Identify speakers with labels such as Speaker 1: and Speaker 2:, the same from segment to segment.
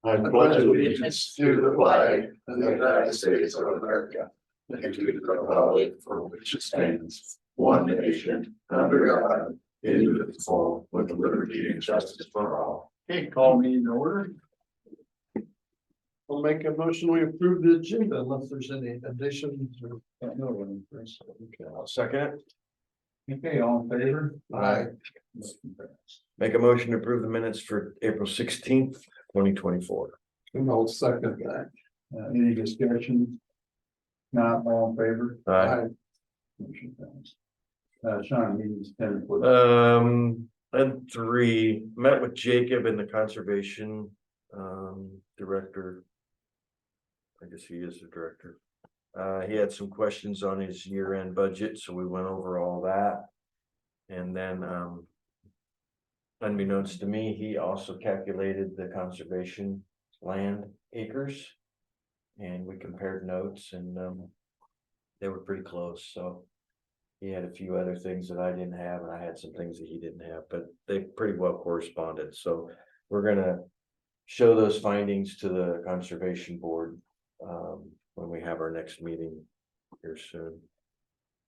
Speaker 1: I pledge allegiance to the flag of the United States of America, and to the republic for which it stands, one nation, under God, indivisible, with liberty and justice for all.
Speaker 2: Okay, call me in order.
Speaker 3: I'll make a motion, we approve the agenda unless there's any additions or.
Speaker 2: Okay,
Speaker 1: I'll second it.
Speaker 2: Okay, all in favor?
Speaker 3: Aye.
Speaker 1: Make a motion to approve the minutes for April 16th, 2024.
Speaker 3: And I'll second that.
Speaker 2: Any discussion? Not all in favor?
Speaker 1: Aye.
Speaker 2: Motion passed. Sean, meeting's 10.
Speaker 1: And 3, met with Jacob and the conservation director. I guess he is the director. He had some questions on his year-end budget, so we went over all that. And then unbeknownst to me, he also calculated the conservation land acres. And we compared notes, and they were pretty close, so he had a few other things that I didn't have, and I had some things that he didn't have, but they pretty well corresponded. So we're gonna show those findings to the conservation board when we have our next meeting here soon.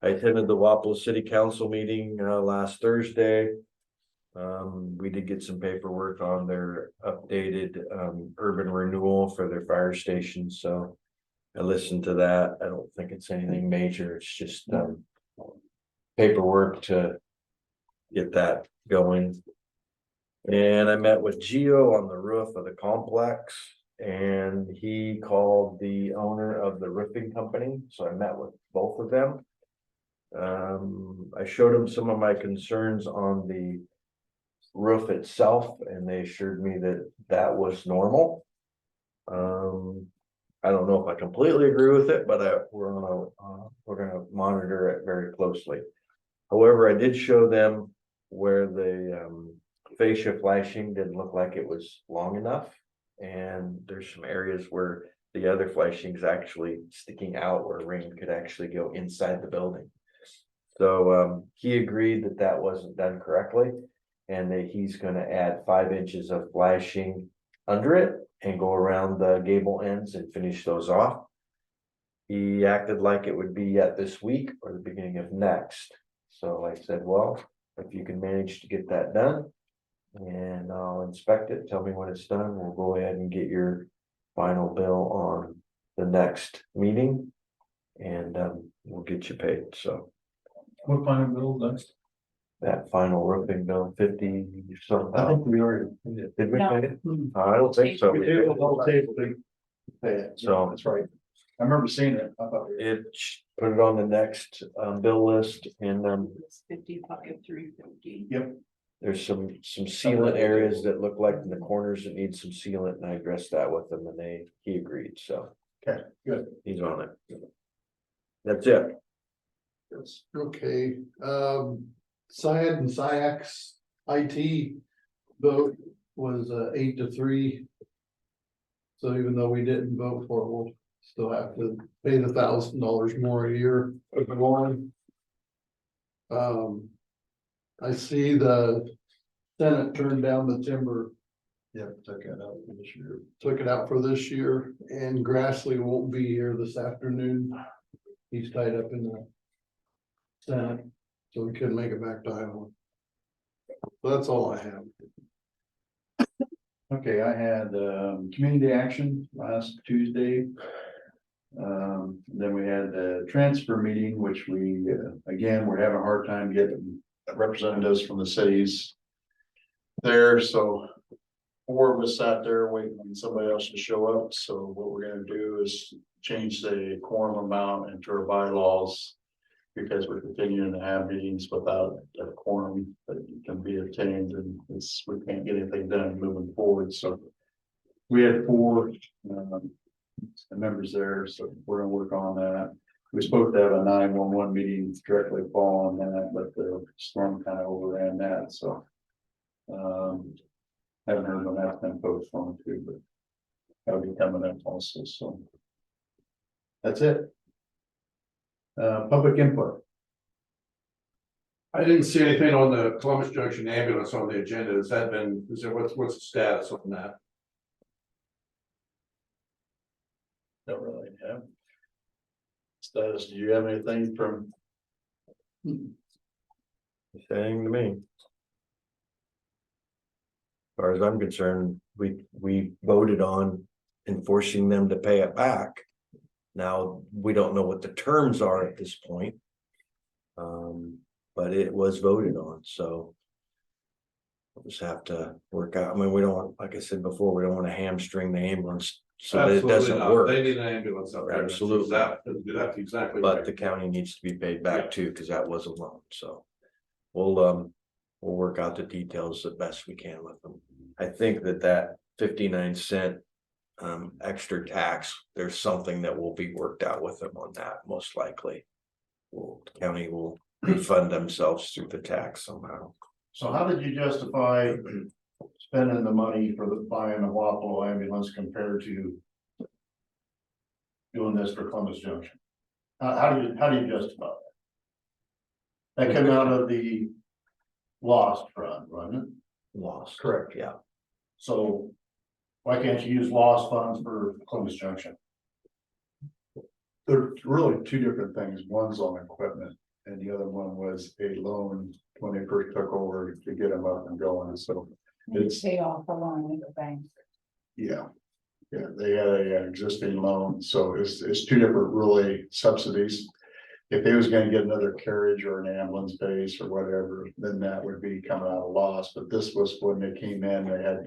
Speaker 1: I attended the Wapello City Council meeting last Thursday. We did get some paperwork on their updated urban renewal for their fire station, so I listened to that. I don't think it's anything major. It's just paperwork to get that going. And I met with Gio on the roof of the complex, and he called the owner of the roofing company, so I met with both of them. I showed him some of my concerns on the roof itself, and they assured me that that was normal. I don't know if I completely agree with it, but we're gonna monitor it very closely. However, I did show them where the fascia flashing didn't look like it was long enough, and there's some areas where the other flashing is actually sticking out where rain could actually go inside the building. So he agreed that that wasn't done correctly, and that he's going to add 5 inches of flashing under it and go around the gable ends and finish those off. He acted like it would be yet this week or the beginning of next. So I said, well, if you can manage to get that done, and I'll inspect it, tell me when it's done, we'll go ahead and get your final bill on the next meeting, and we'll get you paid. So
Speaker 2: What final bill next?
Speaker 1: that final roofing bill, 50 something.
Speaker 2: I think we already.
Speaker 1: Did we
Speaker 4: No.
Speaker 1: pay it? I don't think so.
Speaker 2: We did, we'll table it. Pay it.
Speaker 1: So-
Speaker 2: That's right. I remember seeing it. I thought we-
Speaker 1: Put it on the next bill list, and
Speaker 4: It's 55,350.
Speaker 2: Yep.
Speaker 1: there's some sealant areas that look like in the corners that need some sealant, and I addressed that with him, and he agreed, so
Speaker 2: Okay, good.
Speaker 1: he's on it. That's it.
Speaker 3: Yes, okay, SIAD and SIAC's IT vote was 8-3. So even though we didn't vote for it, we'll still have to pay the $1,000 more a year for the one. I see the Senate turned down the timber.
Speaker 2: Yep, took it out for this year.
Speaker 3: Took it out for this year, and Grassley won't be here this afternoon. He's tied up in the Senate, so we couldn't make it back to Iowa. That's all I have.
Speaker 2: Okay, I had community action last Tuesday. Then we had the transfer meeting, which we again, we're having a hard time getting representatives from the cities there, so 4 of us sat there waiting on somebody else to show up. So what we're gonna do is change the quorum amount into our bylaws, because we're continuing to have meetings without a quorum that can be obtained, and we can't get anything done moving forward. So we had 4 members there, so we're gonna work on that. We supposed to have a 911 meeting directly following that, but the storm kind of overran that, so. Haven't heard when that's been postponed too, but that'll be coming up also, so. That's it. Public input.
Speaker 5: I didn't see anything on the Columbus Junction ambulance on the agenda. Has that been, what's the status on that?
Speaker 2: Don't really have. Status, do you have anything from?
Speaker 1: Saying to me. As far as I'm concerned, we voted on enforcing them to pay it back. Now, we don't know what the terms are at this point. But it was voted on, so. We'll just have to work out. I mean, we don't, like I said before, we don't want to hamstring the ambulance so that it
Speaker 5: Absolutely
Speaker 1: doesn't
Speaker 5: not.
Speaker 1: work.
Speaker 5: They need an ambulance up there.
Speaker 1: Absolutely.
Speaker 5: That's exactly.
Speaker 1: But
Speaker 5: right.
Speaker 1: the county needs to be paid back too, because that was a loan, so. We'll work out the details the best we can with them. I think that 59 cent. Extra tax, there's something that will be worked out with them on that, most likely. The county will refund themselves through the tax somehow.
Speaker 2: So how did you justify spending the money for the buying the Wapello ambulance compared to doing this for Columbus Junction? How do you justify that? That came out of the lost fund, wasn't it?
Speaker 1: Lost.
Speaker 2: Correct.
Speaker 1: Yeah.
Speaker 2: So why can't you use lost funds for Columbus Junction? They're really two different things. One's on equipment and the other one was a loan when they first took over to get them up and going. So it's,
Speaker 4: Pay off a loan with the bank.
Speaker 2: yeah. Yeah, they had a existing loan, so it's two different really subsidies. If they was gonna get another carriage or an ambulance base or whatever, then that would be coming out of loss, but this was when they came in, they had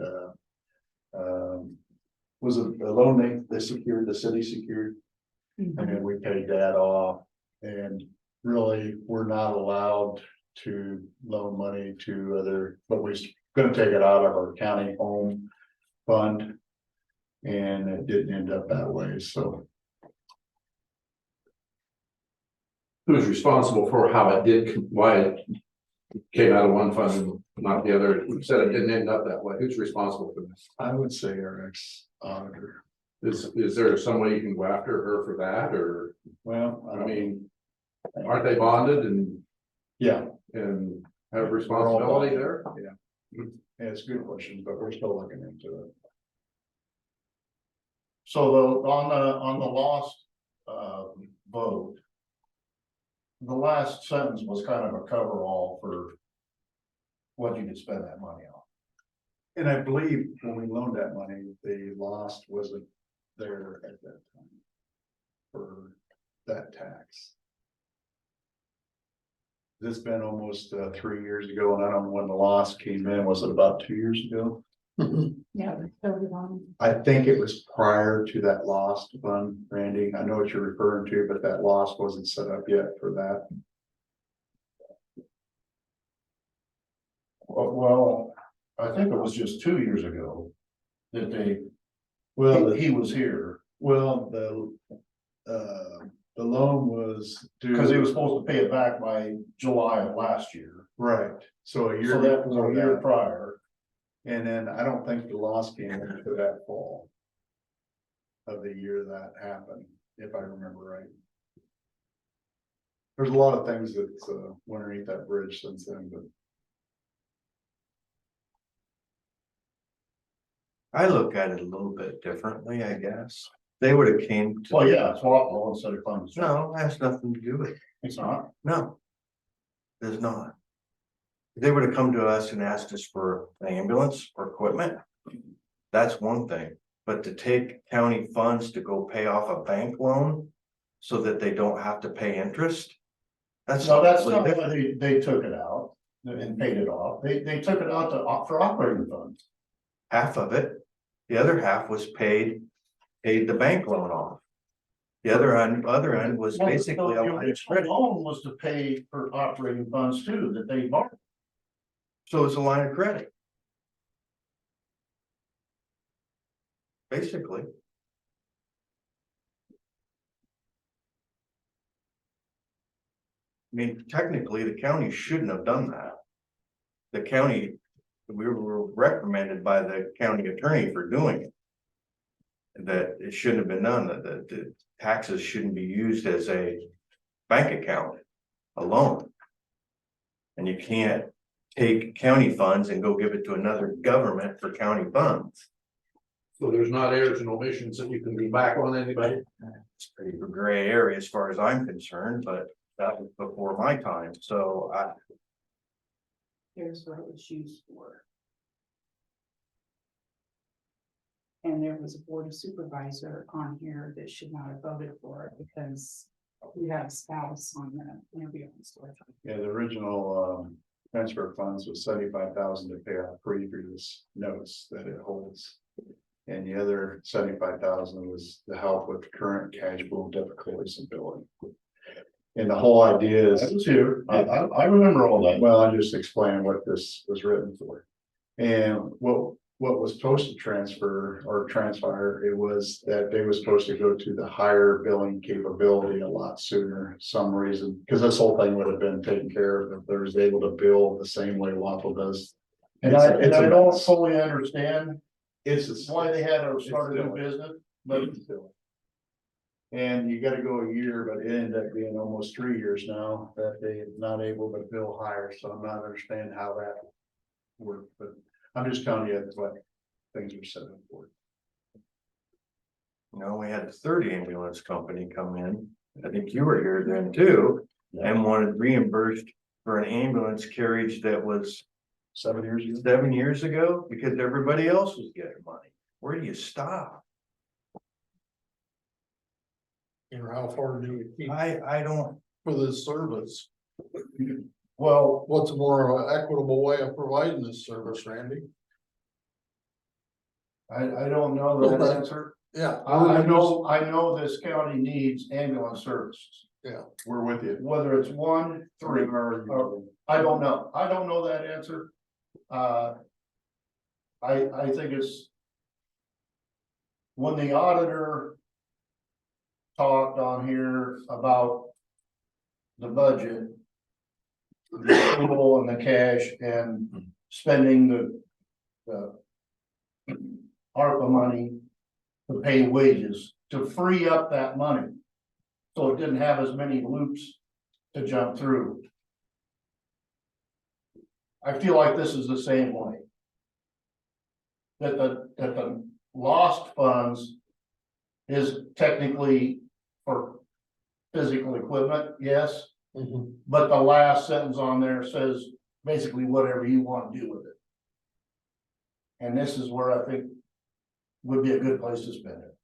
Speaker 2: was it a loan they secured, the city secured, and then we paid that off. And really, we're not allowed to loan money to other, but we're gonna take it out of our county home fund. And it didn't end up that way, so.
Speaker 5: Who's responsible for how it did, why it came out of one fund and not the other? You said it didn't end up that way. Who's responsible for this?
Speaker 2: I would say our ex-auditor.
Speaker 5: Is there some way you can go after her for that, or,
Speaker 2: Well,
Speaker 5: I mean, aren't they bonded and
Speaker 2: yeah,
Speaker 5: have responsibility there?
Speaker 2: yeah, it's a good question, but we're still looking into it. So on the lost vote. The last sentence was kind of a coverall for what you could spend that money on. And I believe when we loaned that money, the lost wasn't there at that time for that tax. This been almost 3 years ago, and I don't know when the loss came in. Was it about 2 years ago?
Speaker 4: Yeah, it's voted on.
Speaker 2: I think it was prior to that lost fund, Randy. I know what you're referring to, but that loss wasn't set up yet for that. Well, I think it was just 2 years ago that he was here.
Speaker 3: Well, the loan was due.
Speaker 2: Because he was supposed to pay it back by July of last year.
Speaker 3: Right, so a year
Speaker 2: So that was
Speaker 3: before
Speaker 2: a year
Speaker 3: that,
Speaker 2: prior.
Speaker 3: and then I don't think the loss came into that fall. Of the year that happened, if I remember right. There's a lot of things that's went underneath that bridge since then, but.
Speaker 1: I look at it a little bit differently, I guess. They would have came to.
Speaker 2: Well, yeah, it's Wapello instead of Columbus.
Speaker 1: No, it has nothing to do with it.
Speaker 2: It's not.
Speaker 1: No. There's not. If they would have come to us and asked us for an ambulance or equipment. That's one thing, but to take county funds to go pay off a bank loan. So that they don't have to pay interest. That's
Speaker 2: So that's
Speaker 1: completely
Speaker 2: not why
Speaker 1: different.
Speaker 2: they took it out and paid it off. They took it out for operating funds.
Speaker 1: Half of it, the other half was paid the bank loan off. The other end was basically a
Speaker 2: The
Speaker 1: line of
Speaker 2: original
Speaker 1: credit,
Speaker 2: loan was to pay for operating funds too, that they borrowed.
Speaker 1: so it was a line of credit. Basically. I mean, technically, the county shouldn't have done that. The county, we were reprimanded by the county attorney for doing it. That it shouldn't have been done, that the taxes shouldn't be used as a bank account, a loan. And you can't take county funds and go give it to another government for county funds.
Speaker 5: So there's not errors and omissions that you can be back on anybody?
Speaker 1: It's pretty gray area as far as I'm concerned, but that was before my time, so
Speaker 4: Here's what it was used for. And there was a board of supervisor on here that should not have voted for it because we had a spouse on the ambulance.
Speaker 2: Yeah, the original transfer funds was 75,000 to pay off previous notes that it holds. And the other 75,000 was to help with current cash flow difficulties and billing. And the whole idea is.
Speaker 6: I was here, I remember all that.
Speaker 2: Well, I'm just explaining what this was written for. And what was supposed to transfer or transpire, it was that they were supposed to go to the higher billing capability a lot sooner, some reason, because this whole thing would have been taken care of if they was able to bill the same way Waffle does.
Speaker 6: And I don't fully understand
Speaker 2: It's
Speaker 6: why they had to start a new business, but
Speaker 2: and you gotta go a year, but it ended up being almost 3 years now that they're not able to bill higher, so I'm not understanding how that worked, but I'm just telling you what things are set up for.
Speaker 1: you know, we had the third ambulance company come in. I think you were here then too, and wanted reimbursed for an ambulance carriage that was
Speaker 2: 7 years ago.
Speaker 1: 7 years ago, because everybody else was getting money. Where do you stop?
Speaker 3: You know, how far do you keep
Speaker 1: I don't,
Speaker 3: for this service?
Speaker 6: well,
Speaker 3: What's a more equitable way of providing this service, Randy?
Speaker 6: I don't know that answer.
Speaker 3: Yeah.
Speaker 6: I know this county needs ambulance services,
Speaker 2: We're with you.
Speaker 6: whether it's 1, 3, I don't know. I don't know that answer. I think it's. When the auditor talked on here about the budget, the approval and the cash and spending the ARPA money to pay wages, to free up that money. So it didn't have as many loops to jump through. I feel like this is the same way. That the lost funds is technically for physical equipment, yes. But the last sentence on there says basically whatever you want to do with it. And this is where I think would be a good place to spend it.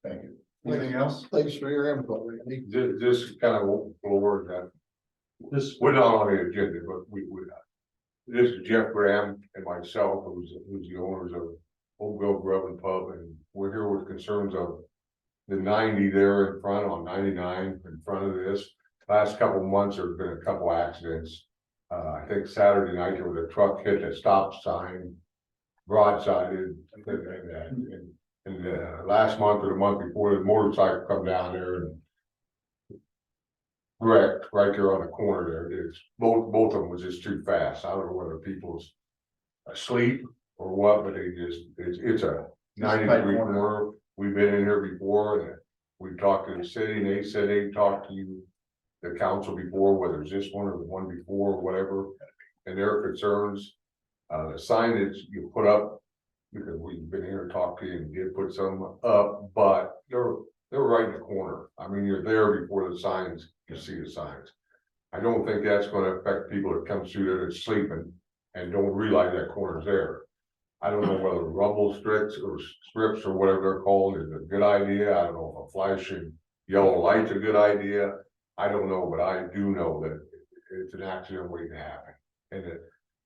Speaker 2: Thank you. Anything else?
Speaker 3: Thanks for your input, Randy.
Speaker 7: This kind of forward that. This, we're not on the agenda, but we would. This is Jeff Graham and myself, who's the owners of Old Grove Grub and Pub, and we're here with concerns of. The 90 there in front on 99 in front of this. Last couple of months, there's been a couple accidents. I think Saturday night there was a truck hit a stop sign, broadsided, and last month or the month before, the motorcycle come down there and wrecked right there on the corner there. It's both of them was just too fast. I don't know whether people's asleep or what, but it's a 90-degree corner. We've been in here before and we've talked to the city and they said they talked to the council before, whether it's this one or the one before or whatever. And their concerns, the signage you put up, because we've been here and talked to you and did put some up, but they're right in the corner. I mean, you're there before the signs, you see the signs. I don't think that's gonna affect people that come through there that's sleeping and don't realize that corner's there. I don't know whether rumble strips or whatever they're called is a good idea. I don't know if a flashing yellow light's a good idea. I don't know, but I do know that it's an accident waiting to happen. And that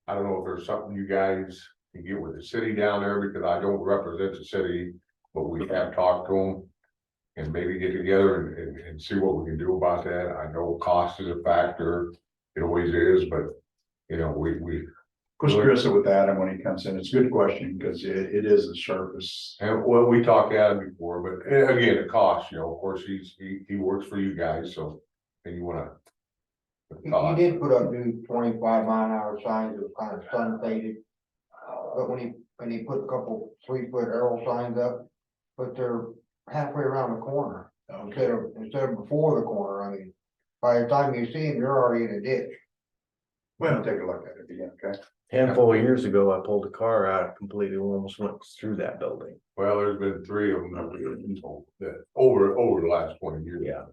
Speaker 7: I don't know if there's something you guys can get with the city down there, because I don't represent the city, but we have talked to them. And maybe get together and see what we can do about that. I know cost is a factor, it always is, but you know, we
Speaker 2: Push Chris with Adam when he comes in. It's a good question because it is the sharpest.
Speaker 7: and well, we talked at him before, but again, the cost, you know, of course, he works for you guys, so. And you wanna.
Speaker 8: He did put up new 25-mile-an-hour signs that was kind of sun faded. But when he put a couple 3-foot arrow signs up, but they're halfway around the corner. instead of before the corner, I mean, by the time you see him, you're already in a ditch.
Speaker 2: We'll take a look at it again, okay?
Speaker 1: Handful of years ago, I pulled a car out, completely almost went through that building.
Speaker 7: Well, there's been 3 of them that over the last 20 years.
Speaker 1: Yeah.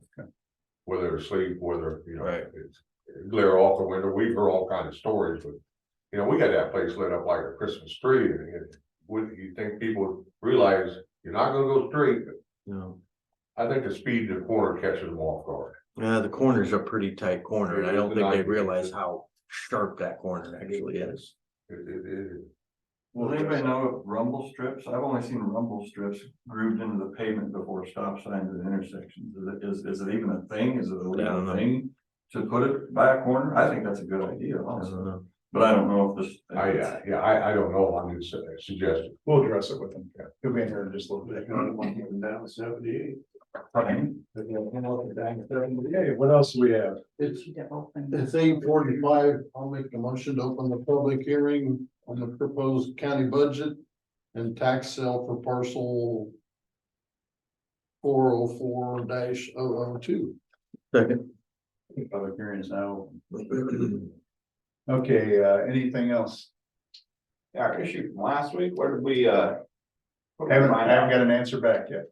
Speaker 7: Whether they're asleep, whether, you know,
Speaker 1: Right.
Speaker 7: it's glare off the window, we've heard all kinds of stories, but. You know, we got that place lit up like a Christmas tree, and would you think people realize you're not gonna go straight, but
Speaker 1: No.
Speaker 7: I think the speed of the corner catches them off guard.
Speaker 1: The corner's a pretty tight corner, and I don't think they realize
Speaker 7: It-
Speaker 1: how sharp that corner actually is.
Speaker 7: it-
Speaker 9: Does anybody know of rumble strips? I've only seen rumble strips grooved into the pavement before stop signs at intersections. Is it even a thing? Is it a
Speaker 1: I don't
Speaker 9: legal
Speaker 1: know.
Speaker 9: thing? To put it by a corner? I think that's a good idea,
Speaker 1: I don't
Speaker 9: honestly,
Speaker 1: know.
Speaker 9: but I don't know if this.
Speaker 7: I don't know, I'm just suggesting.
Speaker 2: We'll address it with him. He'll be in here in just a little bit.
Speaker 3: Down to 78.
Speaker 2: Okay, what else do we have?
Speaker 3: It's,
Speaker 4: To open.
Speaker 3: it's 8:45. I'll make the motion to open the public hearing on the proposed county budget and tax sale for parcel 404-002.
Speaker 1: Second.
Speaker 2: Public hearing is now. Okay, anything else?
Speaker 10: Our issue from last week, where did we, what did we
Speaker 2: Haven't
Speaker 10: find out?
Speaker 2: got an answer back yet.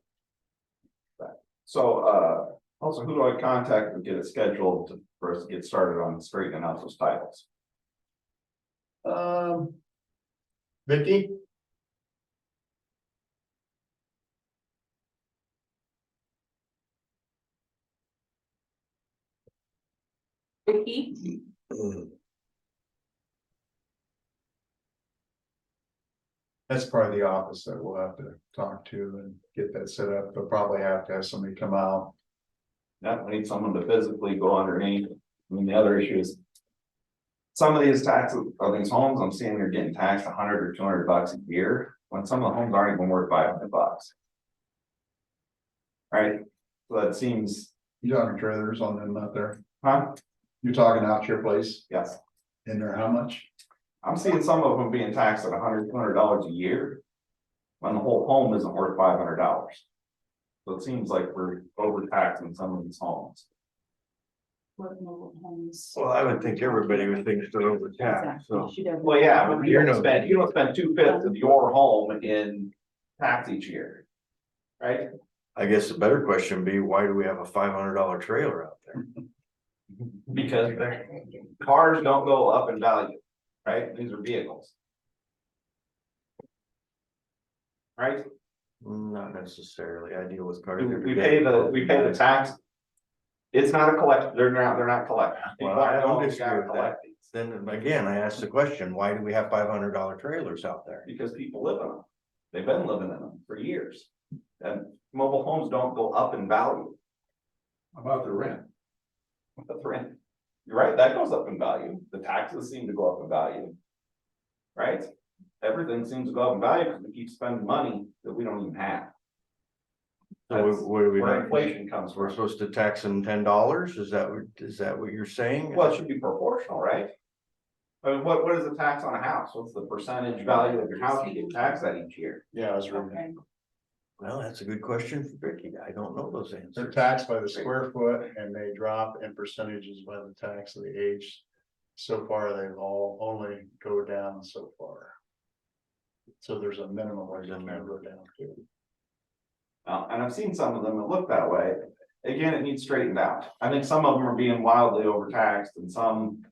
Speaker 10: So, also, who do I contact to get it scheduled for us to get started on straightening out those titles?
Speaker 2: Vicky?
Speaker 4: Vicky?
Speaker 2: That's probably the office that we'll have to talk to and get that set up. They'll probably have to have somebody come out.
Speaker 10: That we need someone to physically go underneath. I mean, the other issue is. Some of these taxes of these homes, I'm seeing they're getting taxed $100 or $200 a year, when some of the homes aren't even worth $500. Right, so that seems,
Speaker 2: You talking trailers on them out there?
Speaker 10: huh?
Speaker 2: You talking out your place
Speaker 10: Yes,
Speaker 2: in there, how much?
Speaker 10: I'm seeing some of them being taxed at $100, $200 a year. When the whole home isn't worth $500. So it seems like we're overtaxing some of these homes.
Speaker 4: What mobile homes?
Speaker 1: Well, I would think everybody would think they're overtaxed, so.
Speaker 4: Exactly. Should have-
Speaker 10: Well, yeah, but you
Speaker 1: You're
Speaker 10: don't
Speaker 1: no-
Speaker 10: spend 2/5 of your home in tax each year. Right?
Speaker 1: I guess the better question would be, why do we have a $500 trailer out there?
Speaker 10: Because cars don't go up in value, right? These are vehicles. Right?
Speaker 1: Not necessarily, I deal with cars.
Speaker 10: We pay the tax. It's not a collect, they're not collecting.
Speaker 1: Well, I don't
Speaker 10: You
Speaker 1: disagree
Speaker 10: gotta
Speaker 1: with that.
Speaker 10: collect these,
Speaker 1: Then again, I asked the question, why do we have $500 trailers out there?
Speaker 10: because people live in them. They've been living in them for years. And mobile homes don't go up in value.
Speaker 5: How about the rent?
Speaker 10: That's rent. You're right, that goes up in value. The taxes seem to go up in value. Right? Everything seems to go up in value because we keep spending money that we don't even have.
Speaker 1: So
Speaker 10: That's
Speaker 1: what do we
Speaker 10: where
Speaker 1: not?
Speaker 10: inflation comes
Speaker 1: We're
Speaker 10: from.
Speaker 1: supposed to tax them $10? Is that what you're saying?
Speaker 10: Well, it should be proportional, right? I mean, what is the tax on a house? What's the percentage value of your house you get taxed at each year?
Speaker 2: Yeah, I was reading.
Speaker 4: Okay.
Speaker 1: Well, that's a good question for Vicky. I don't know those
Speaker 2: They're
Speaker 1: answers.
Speaker 2: taxed by the square foot and they drop in percentages by the tax of the age. So far, they've all only go down so far. So there's a minimum where you can go down to.
Speaker 10: And I've seen some of them that look that way. Again, it needs straightened out. I think some of them are being wildly overtaxed and some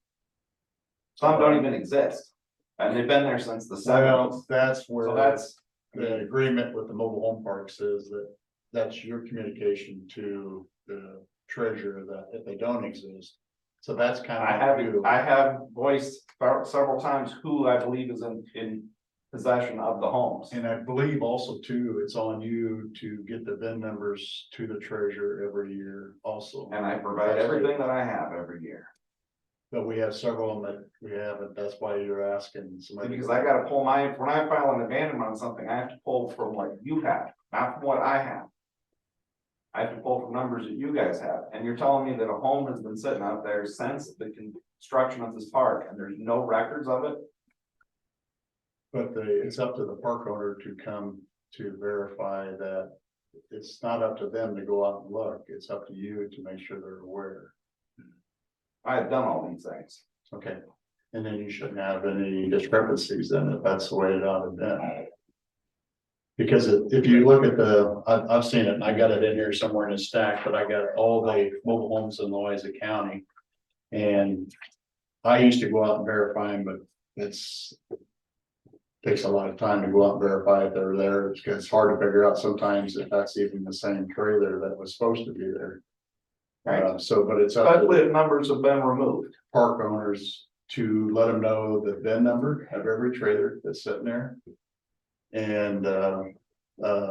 Speaker 10: don't even exist. And they've been there since the
Speaker 2: Well,
Speaker 10: '70s.
Speaker 2: that's
Speaker 10: So
Speaker 2: where
Speaker 10: that's,
Speaker 2: the agreement with the mobile home parks is that that's your communication to the treasurer that if they don't exist. So that's kind of.
Speaker 10: I have voiced several times who I believe is in possession of the homes.
Speaker 2: And I believe also too, it's on you to get the VIN numbers to the treasurer every year also.
Speaker 10: And I provide everything that I have every year.
Speaker 2: But we have several of them that we haven't, that's why you're asking somebody.
Speaker 10: Because I gotta pull when I file an abandonment on something, I have to pull from what you have, not from what I have. I have to pull from numbers that you guys have, and you're telling me that a home has been sitting out there since the construction of this park, and there's no records of it?
Speaker 2: But it's up to the park owner to come to verify that it's not up to them to go out and look, it's up to you to make sure they're aware.
Speaker 10: I've done all these things.
Speaker 2: Okay, and then you shouldn't have any discrepancies then, if that's the way it ought to be. Because if you look at I've seen it, and I got it in here somewhere in a stack, but I got all the mobile homes in Louisa County. And I used to go out and verify them, but takes a lot of time to go out and verify if they're there. It's hard to figure out sometimes if that's even the same trailer that was supposed to be there.
Speaker 10: Right.
Speaker 2: But it's up
Speaker 10: Especially
Speaker 2: to
Speaker 10: if numbers have been removed.
Speaker 2: park owners to let them know the VIN number of every trailer that's sitting there. And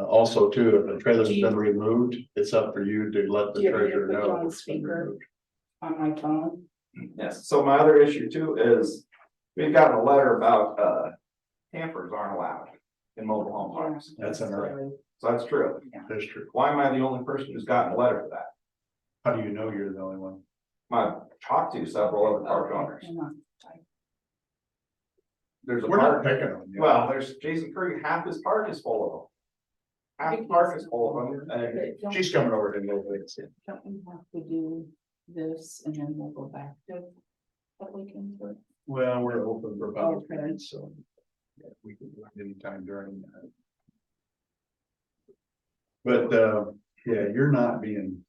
Speaker 2: also too, if the trailer's been removed, it's up for you to let the
Speaker 4: Do you want me to
Speaker 2: treasurer
Speaker 4: put you
Speaker 2: know.
Speaker 4: on
Speaker 2: it's been
Speaker 4: speaker?
Speaker 2: removed.
Speaker 4: On my phone.
Speaker 10: Yes, so my other issue too is, we've gotten a letter about, campers aren't allowed in mobile home parks.
Speaker 2: That's in our,
Speaker 10: So that's true.
Speaker 2: that's true.
Speaker 10: Why am I the only person who's gotten a letter for that?
Speaker 2: How do you know you're the only one?
Speaker 10: I've talked to several other park owners.
Speaker 4: Hang on.
Speaker 10: There's a
Speaker 2: We're not
Speaker 10: park,
Speaker 2: picking on you.
Speaker 10: well, there's Jason Curry, half his park is full of them. Half the park is full of them, and
Speaker 4: Don't-
Speaker 2: She's coming over to know what it's in.
Speaker 4: Don't we have to do this and then we'll go back to what we can do?
Speaker 2: Well, we're open for public
Speaker 4: Okay.
Speaker 2: comment, so. Yeah, we can do it anytime during that. But, yeah, you're not being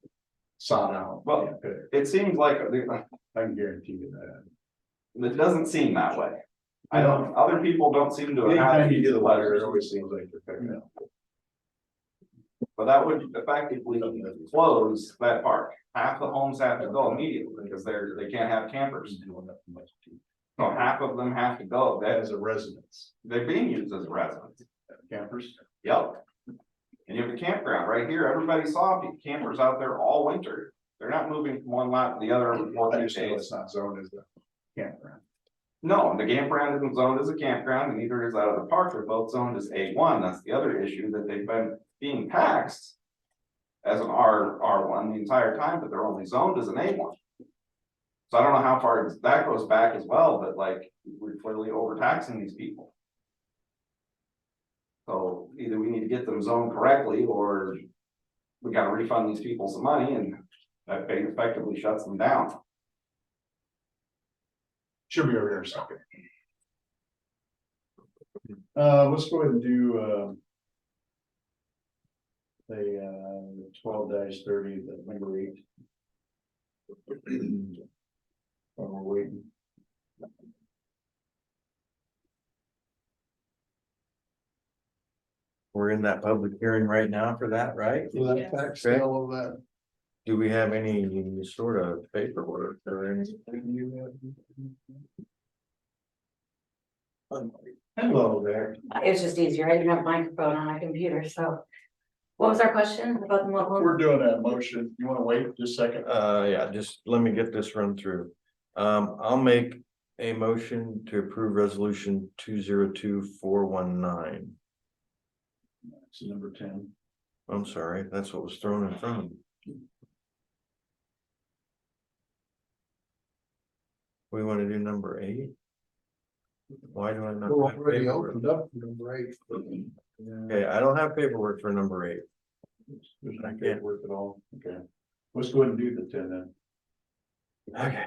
Speaker 2: sought out.
Speaker 10: Well,
Speaker 2: Okay,
Speaker 10: it seems like,
Speaker 2: I can guarantee you that.
Speaker 10: it doesn't seem that way. I don't, other people don't seem to have.
Speaker 2: Anytime you
Speaker 10: these
Speaker 2: get a letter,
Speaker 10: letters.
Speaker 2: it always seems like you're picking up.
Speaker 10: But that would effectively close that park. Half the homes have to go immediately because they can't have campers. So half of them have to go. That
Speaker 2: As a residence,
Speaker 10: they're being used as residents.
Speaker 2: campers.
Speaker 10: Yep. And you have a campground right here. Everybody saw campers out there all winter. They're not moving from one lot to the other every
Speaker 2: I
Speaker 10: 14
Speaker 2: just know
Speaker 10: days.
Speaker 2: it's not zoned as a campground.
Speaker 10: No, the campground isn't zoned as a campground and neither is that of the park. They're both zoned as A1. That's the other issue, that they've been being taxed as an R1 the entire time, but they're only zoned as an A1. So I don't know how far that goes back as well, but like, we're clearly overtaxing these people. So either we need to get them zoned correctly, or we gotta refund these people some money, and that effectively shuts them down.
Speaker 2: Should be over here in a second. Let's go ahead and do, the 12-30, the number 8. While we're waiting.
Speaker 1: We're in that public hearing right now for that, right?
Speaker 3: So that tax sale of that.
Speaker 1: Do we have any sort of paperwork or anything?
Speaker 2: Hello there.
Speaker 11: It was just easier. I didn't have a microphone on my computer, so. What was our question about the mobile?
Speaker 2: We're doing a motion. You wanna wait just a second?
Speaker 1: Yeah, just let me get this run through. I'll make a motion to approve resolution 202419.
Speaker 2: It's number 10.
Speaker 1: I'm sorry, that's what was thrown in front of me. We want to do number 8? Why do I not
Speaker 3: We're
Speaker 1: have
Speaker 3: already
Speaker 1: paperwork?
Speaker 3: opened up for number 8.
Speaker 1: Okay, I don't have paperwork for number 8.
Speaker 2: There's
Speaker 1: I
Speaker 2: not
Speaker 1: can't.
Speaker 2: work at all. Okay. Let's go ahead and do the 10 then.
Speaker 1: Okay.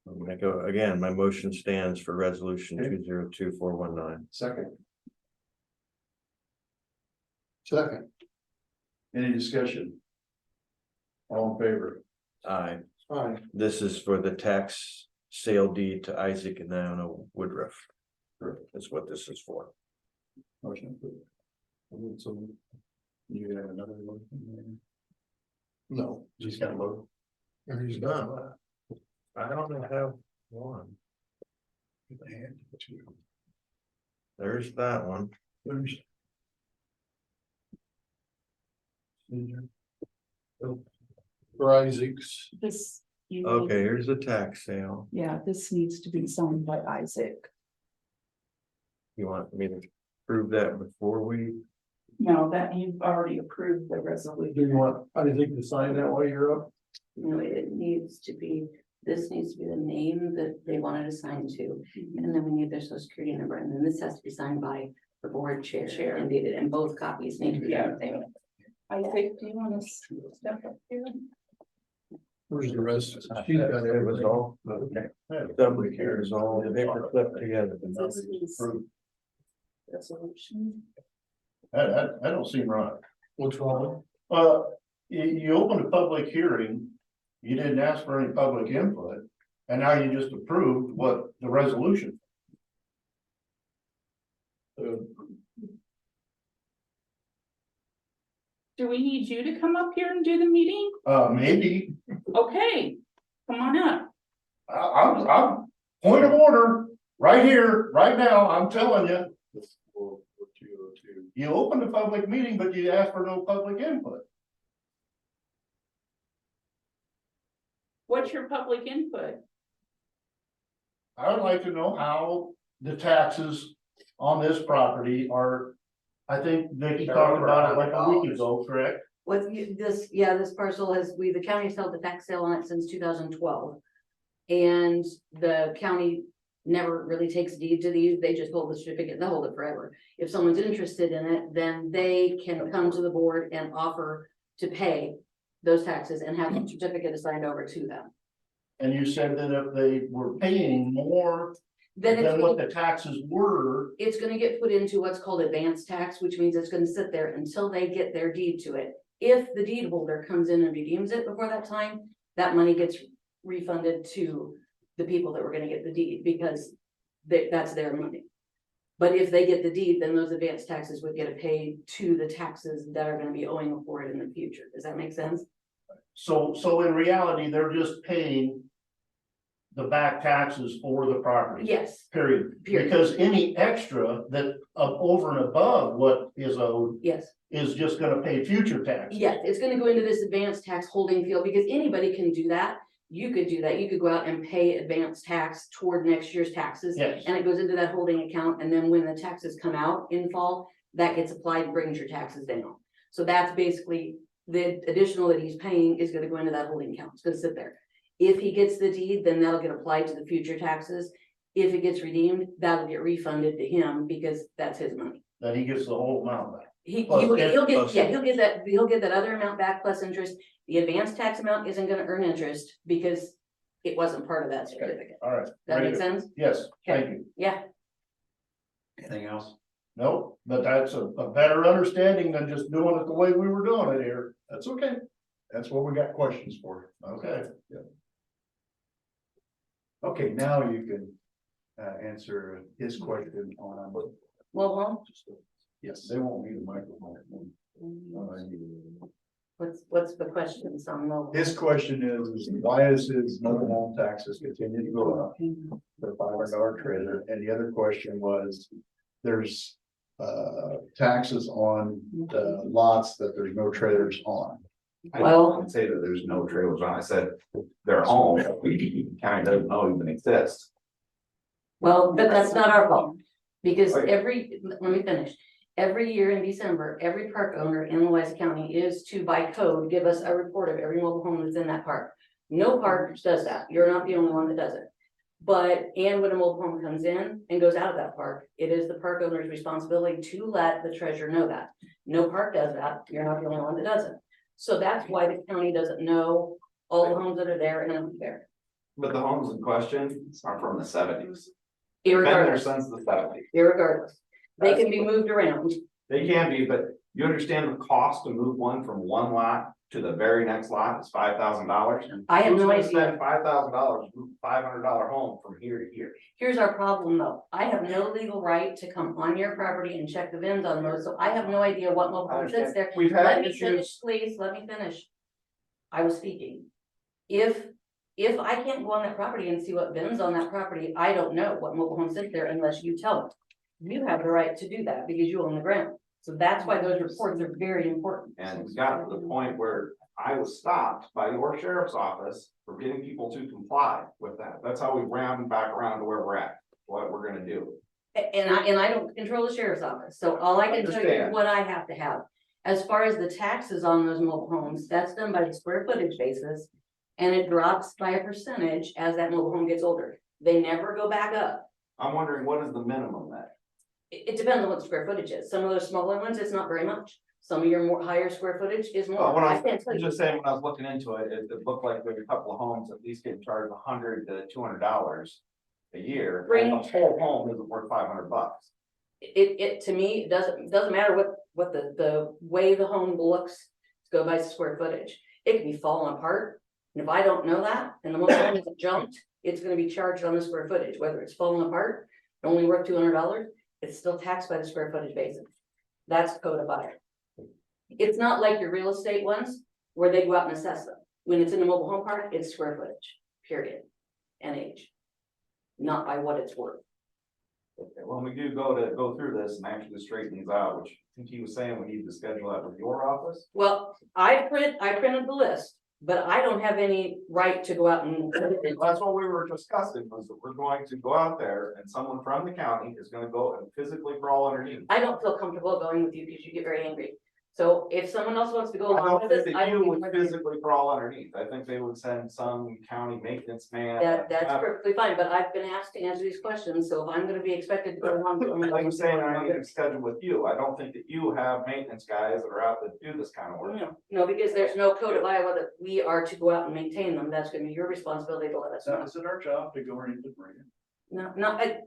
Speaker 1: I'm gonna go again, my motion stands for resolution 202419.
Speaker 2: Second.
Speaker 3: Second.
Speaker 2: Any discussion? All in favor?
Speaker 1: Aye.
Speaker 3: Aye.
Speaker 1: This is for the tax sale deed to Isaac and Naona Woodruff. That's what this is for.
Speaker 2: Motion approved. So you have another motion?
Speaker 3: No.
Speaker 2: Just got a vote.
Speaker 3: He's done.
Speaker 1: I don't have one. There's that one.
Speaker 3: For Isaac's.
Speaker 4: This. you need-
Speaker 1: Okay, here's the tax sale.
Speaker 4: Yeah, this needs to be signed by Isaac.
Speaker 1: You want me to prove that before we?
Speaker 4: No, that you've already approved the
Speaker 3: Do
Speaker 4: resolution.
Speaker 3: you want Isaac to sign that while you're up?
Speaker 11: No, it needs to be, this needs to be the name that they wanted to sign to. And then we need their social security number, and then this has to be signed by the board chair and dated, and both copies need to be on the same.
Speaker 4: I think, do you want to step up here?
Speaker 3: Where's the rest? She's got
Speaker 1: It was
Speaker 3: everything.
Speaker 1: all, somebody cares all, the paper clipped together.
Speaker 4: This is resolution.
Speaker 6: That don't seem right.
Speaker 3: What's wrong?
Speaker 6: You opened a public hearing, you didn't ask for any public input, and now you just approved what the resolution.
Speaker 4: Do we need you to come up here and do the meeting?
Speaker 6: Maybe,
Speaker 4: Okay, come on up.
Speaker 6: I'm, point of order, right here, right now, I'm telling you. You opened a public meeting, but you asked for no public input.
Speaker 4: What's your public input?
Speaker 6: I would like to know how the taxes on this property are. I think Nikki talked about it like a week ago, correct?
Speaker 11: This parcel the county's held the tax sale on it since 2012. And the county never really takes deed to these, they just hold the certificate, they'll hold it forever. If someone's interested in it, then they can come to the board and offer to pay those taxes and have the certificate assigned over to them.
Speaker 6: And you said that if they were paying more
Speaker 11: Then
Speaker 6: than what the taxes were,
Speaker 11: it's gonna get put into what's called advanced tax, which means it's gonna sit there until they get their deed to it. If the deed holder comes in and redeems it before that time, that money gets refunded to the people that were gonna get the deed, because that's their money. But if they get the deed, then those advanced taxes would get paid to the taxes that are gonna be owing for it in the future. Does that make sense?
Speaker 6: so in reality, they're just paying the back taxes for the property.
Speaker 11: Yes,
Speaker 6: Period.
Speaker 11: Period.
Speaker 6: Because any extra that over and above what is owed
Speaker 11: yes.
Speaker 6: is just gonna pay future taxes.
Speaker 11: Yeah, it's gonna go into this advanced tax holding field, because anybody can do that. You could do that. You could go out and pay advanced tax toward next year's taxes.
Speaker 6: Yes.
Speaker 11: And it goes into that holding account, and then when the taxes come out in fall, that gets applied and brings your taxes down. So that's basically the additional that he's paying is gonna go into that holding account. It's gonna sit there. If he gets the deed, then that'll get applied to the future taxes. If it gets redeemed, that'll get refunded to him because that's his money.
Speaker 6: Then he gets the whole amount back.
Speaker 11: He'll get that other amount back plus interest. The advanced tax amount isn't gonna earn interest because it wasn't part of that certificate.
Speaker 6: All right.
Speaker 11: That
Speaker 6: Very
Speaker 11: make
Speaker 6: good.
Speaker 11: sense?
Speaker 6: Yes, thank you.
Speaker 11: Yeah,
Speaker 9: Anything else?
Speaker 6: Nope, but that's a better understanding than just doing it the way we were doing it here.
Speaker 2: That's okay. That's what we got questions for.
Speaker 6: Okay.
Speaker 2: Okay, now you can answer his question on.
Speaker 11: well,
Speaker 2: Yes, they won't need a microphone.
Speaker 11: what's the question, some mobile?
Speaker 2: His question is why is his mobile home taxes continue to go up for $500 trailer? And the other question was, there's taxes on the lots that there's no trailers on.
Speaker 11: Well-
Speaker 10: I didn't say that there's no trailers on, I said they're home, county doesn't know even exist.
Speaker 11: Well, but that's not our fault, because
Speaker 10: Okay.
Speaker 11: let me finish. Every year in December, every park owner in Louisa County is to, by code, give us a report of every mobile home that's in that park. No park does that. You're not the only one that does it. And when a mobile home comes in and goes out of that park, it is the park owner's responsibility to let the treasurer know that. No park does that. You're not the only one that does it. So that's why the county doesn't know all the homes that are there and aren't there.
Speaker 10: But the homes in question are from the '70s. Been there
Speaker 11: Irregardless,
Speaker 10: since the '70s.
Speaker 11: irregardless. They can be moved around.
Speaker 10: They can be, but you understand the cost to move one from one lot to the very next lot is $5,000.
Speaker 11: I have no idea.
Speaker 10: Spend $5,000, move $500 home from here to here.
Speaker 11: Here's our problem though. I have no legal right to come on your property and check the VINs on those, so I have no idea what mobile home sits there.
Speaker 10: We've
Speaker 11: Let
Speaker 10: had
Speaker 11: me finish,
Speaker 10: issues.
Speaker 11: please, let me finish. I was speaking. If I can't go on that property and see what VINs on that property, I don't know what mobile home sits there unless you tell me. You have the right to do that because you own the ground. So that's why those reports are very important.
Speaker 10: And we got to the point where I was stopped by your sheriff's office for getting people to comply with that. That's how we round back around to where we're at, what we're gonna do.
Speaker 11: And I don't control the sheriff's office, so all I can tell you is
Speaker 10: Understand.
Speaker 11: what I have to have. As far as the taxes on those mobile homes, that's done by the square footage basis. And it drops by a percentage as that mobile home gets older. They never go back up.
Speaker 10: I'm wondering, what is the minimum then?
Speaker 11: It depends on what the square footage is. Some of those smaller ones, it's not very much. Some of your more higher square footage is
Speaker 10: Well,
Speaker 11: more.
Speaker 10: when I
Speaker 11: I can't tell
Speaker 10: was
Speaker 11: you.
Speaker 10: just saying, when I was looking into it, it looked like there were a couple of homes at least getting charged $100 to $200 a year.
Speaker 11: Bring-
Speaker 10: And the whole home isn't worth $500.
Speaker 11: It, to me, it doesn't matter what the way the home looks, go by square footage. It can be falling apart, and if I don't know that, and the mobile home isn't jumped, it's gonna be charged on the square footage, whether it's falling apart, only worth $200, it's still taxed by the square footage basis. That's codified. It's not like your real estate ones, where they go out and assess them. When it's in the mobile home park, it's square footage, period, and age. Not by what it's worth.
Speaker 10: Okay, when we do go through this and actually straighten these out, which I think he was saying we need to schedule that with your office.
Speaker 11: Well, I printed the list, but I don't have any right to go out and.
Speaker 10: That's what we were discussing, was that we're going to go out there and someone from the county is gonna go and physically crawl underneath.
Speaker 11: I don't feel comfortable going with you because you get very angry. So if someone else wants to go
Speaker 10: I
Speaker 11: along
Speaker 10: don't
Speaker 11: with
Speaker 10: think
Speaker 11: this,
Speaker 10: that
Speaker 11: I
Speaker 10: you
Speaker 11: don't.
Speaker 10: would
Speaker 11: think
Speaker 10: physically crawl underneath. I think they would send some county maintenance man.
Speaker 11: that's perfectly fine, but I've been asked to answer these questions, so if I'm gonna be expected to go along.
Speaker 10: Like I'm saying, I need to schedule with you. I don't think that you have maintenance guys that are out that do this kind of work.
Speaker 11: No, because there's no code of Iowa that we are to go out and maintain them. That's gonna be your responsibility to let us know.
Speaker 2: Is it our job to go underneath the bridge?
Speaker 11: No,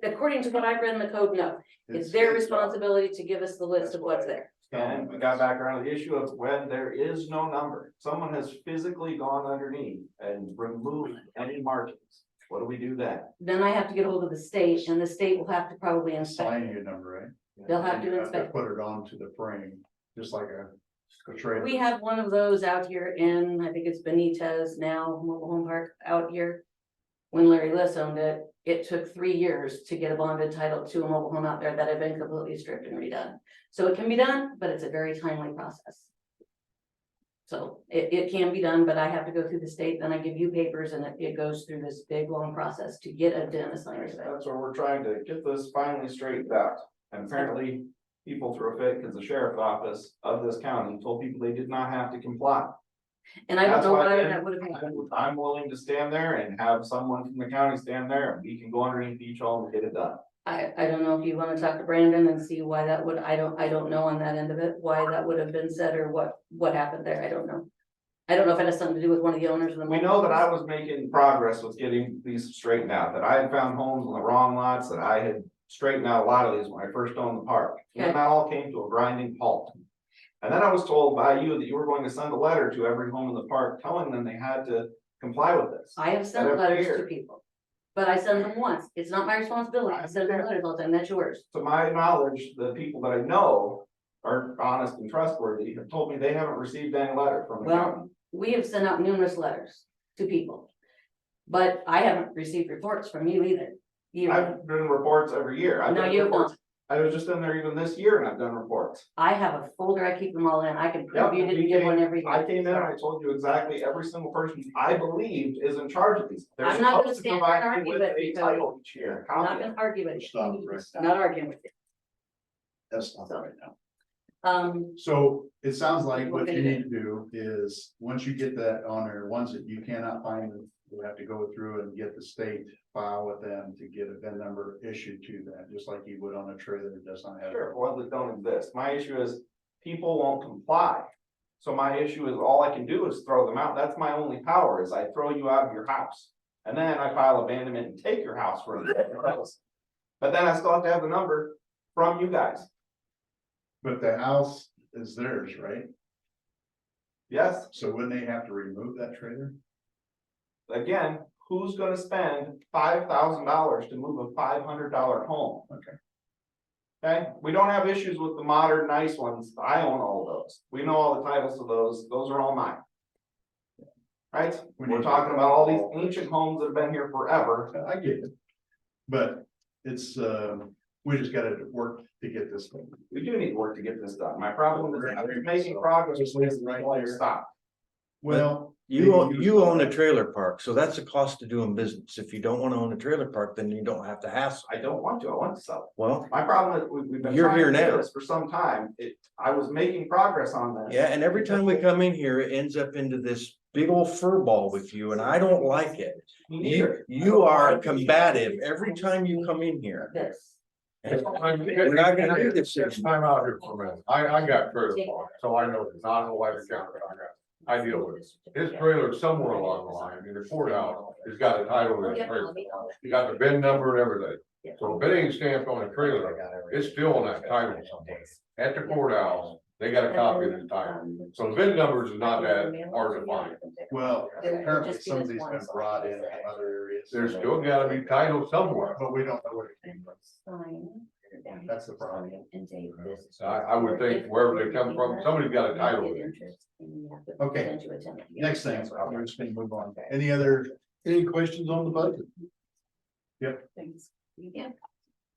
Speaker 11: according to what I've read in the code, no. It's their responsibility to give us the list of what's there.
Speaker 10: And we got back around to the issue of when there is no number, someone has physically gone underneath and removed any markings. What do we do then?
Speaker 11: Then I have to get hold of the state, and the state will have to probably inspect.
Speaker 2: Sign your number, right?
Speaker 11: They'll have
Speaker 2: You
Speaker 11: to inspect.
Speaker 2: Put it onto the frame, just like a trailer.
Speaker 11: We have one of those out here in, I think it's Benitez now, mobile home park out here. When Larry Liss owned it, it took 3 years to get a bonded title to a mobile home out there that had been completely stripped and redone. So it can be done, but it's a very timely process. So it can be done, but I have to go through the state, then I give you papers, and it goes through this big, long process to get a den assigned.
Speaker 10: That's where we're trying to get this finally straightened out. And apparently people threw a fit because the sheriff's office of this county told people they did not have to comply.
Speaker 11: And I don't
Speaker 10: That's
Speaker 11: know
Speaker 10: why
Speaker 11: why
Speaker 10: then
Speaker 11: that would have happened.
Speaker 10: I'm willing to stand there and have someone from the county stand there and we can go underneath each home and get it done.
Speaker 11: I don't know if you wanna talk to Brandon and see why that would, I don't know on that end of it, why that would have been said or what happened there, I don't know. I don't know if it has something to do with one of the owners of the.
Speaker 10: We know that I was making progress with getting these straightened out, that I had found homes on the wrong lots, that I had straightened out a lot of these when I first owned the park. And then that all came to a grinding halt. And then I was told by you that you were going to send a letter to every home in the park telling them they had to comply with this.
Speaker 11: I have sent
Speaker 10: Every
Speaker 11: letters
Speaker 10: year.
Speaker 11: to people, but I send them once, it's not my responsibility, I send them letters all the time, that's yours.
Speaker 10: To my knowledge, the people that I know are honest and trustworthy have told me they haven't received any letter from the county.
Speaker 11: Well, we have sent out numerous letters to people. But I haven't received reports from you either. You,
Speaker 10: I've done reports every year. I've
Speaker 11: no,
Speaker 10: done
Speaker 11: you have
Speaker 10: reports.
Speaker 11: not.
Speaker 10: I was just in there even this year and I've done reports.
Speaker 11: I have a folder, I keep them all in, I can prove you
Speaker 10: Yep,
Speaker 11: didn't give one every.
Speaker 10: I came in and I told you exactly every single person I believed is in charge of these. They're
Speaker 11: I'm not gonna
Speaker 10: supposed to
Speaker 11: stand there and
Speaker 10: provide me
Speaker 11: argue
Speaker 10: with
Speaker 11: with
Speaker 10: a
Speaker 11: you,
Speaker 10: title each year.
Speaker 11: I'm not gonna argue with you.
Speaker 2: Stop, right.
Speaker 11: Not arguing with you.
Speaker 2: That's not right now.
Speaker 11: Um,
Speaker 2: So it sounds like
Speaker 11: What
Speaker 2: what
Speaker 11: can
Speaker 2: you
Speaker 11: you
Speaker 2: need to do is, once you get that on there, ones that you cannot find, you have to go through and get the state file with them to get a VIN number issued to that, just like you would on a trailer that does not have.
Speaker 10: Sure, ones that don't exist. My issue is people won't comply. So my issue is all I can do is throw them out. That's my only power is I throw you out of your house. And then I file abandonment and take your house from you. But then I still have to have the number from you guys.
Speaker 2: But the house is theirs, right?
Speaker 10: Yes,
Speaker 2: So wouldn't they have to remove that trailer?
Speaker 10: again, who's gonna spend $5,000 to move a $500 home?
Speaker 2: Okay.
Speaker 10: Okay, we don't have issues with the modern nice ones. I own all of those. We know all the titles of those. Those are all mine. Right? We're talking about all these ancient homes that have been here forever.
Speaker 2: I get it. But it's, we just gotta work to get this done.
Speaker 10: We do need work to get this done. My problem is I was making progress with this
Speaker 2: Right
Speaker 10: until I
Speaker 2: there.
Speaker 10: stopped.
Speaker 2: Well.
Speaker 1: You own a trailer park, so that's a cost of doing business. If you don't wanna own a trailer park, then you don't have to hassle.
Speaker 10: I don't want to. I want to sell it.
Speaker 1: Well,
Speaker 10: My problem is we've been
Speaker 1: You're
Speaker 10: trying
Speaker 1: here
Speaker 10: to do
Speaker 1: now.
Speaker 10: this for some time. I was making progress on this.
Speaker 1: yeah, and every time we come in here, it ends up into this big old fur ball with you, and I don't like it.
Speaker 10: Me neither.
Speaker 1: You are combative every time you come in here.
Speaker 11: this,
Speaker 1: We're not gonna do this.
Speaker 7: Time out here for a minute. I got trailer park, so I know it's not a wide account, but I deal with it. His trailer somewhere along the line in the courthouse has got a title to his trailer. He got the VIN number and everything. So if it ain't stamped on a trailer, it's still on that title somewhere. At the courthouse, they got a copy of the title. So the VIN numbers is not that hard to find.
Speaker 2: Well, apparently some of these been brought in from other areas.
Speaker 7: There's still gotta be title somewhere.
Speaker 2: But we don't know where it came from. That's the problem.
Speaker 7: I would think wherever they come from, somebody's got a title to it.
Speaker 2: Okay. Next thing, we're just gonna move on. Any
Speaker 3: questions on the budget?
Speaker 4: Thanks.
Speaker 11: Yeah.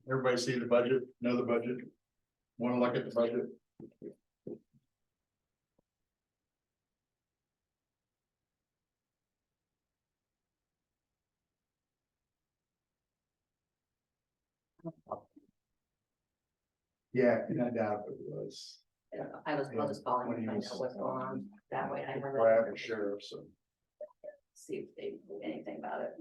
Speaker 2: Everybody see the budget, know the budget? Wanna look at the budget? Yeah, I doubt it was.
Speaker 11: I don't know, I'll just call him and find out what's going on, that way I have.
Speaker 2: Brad and sheriff, so.
Speaker 11: See if they do anything about it.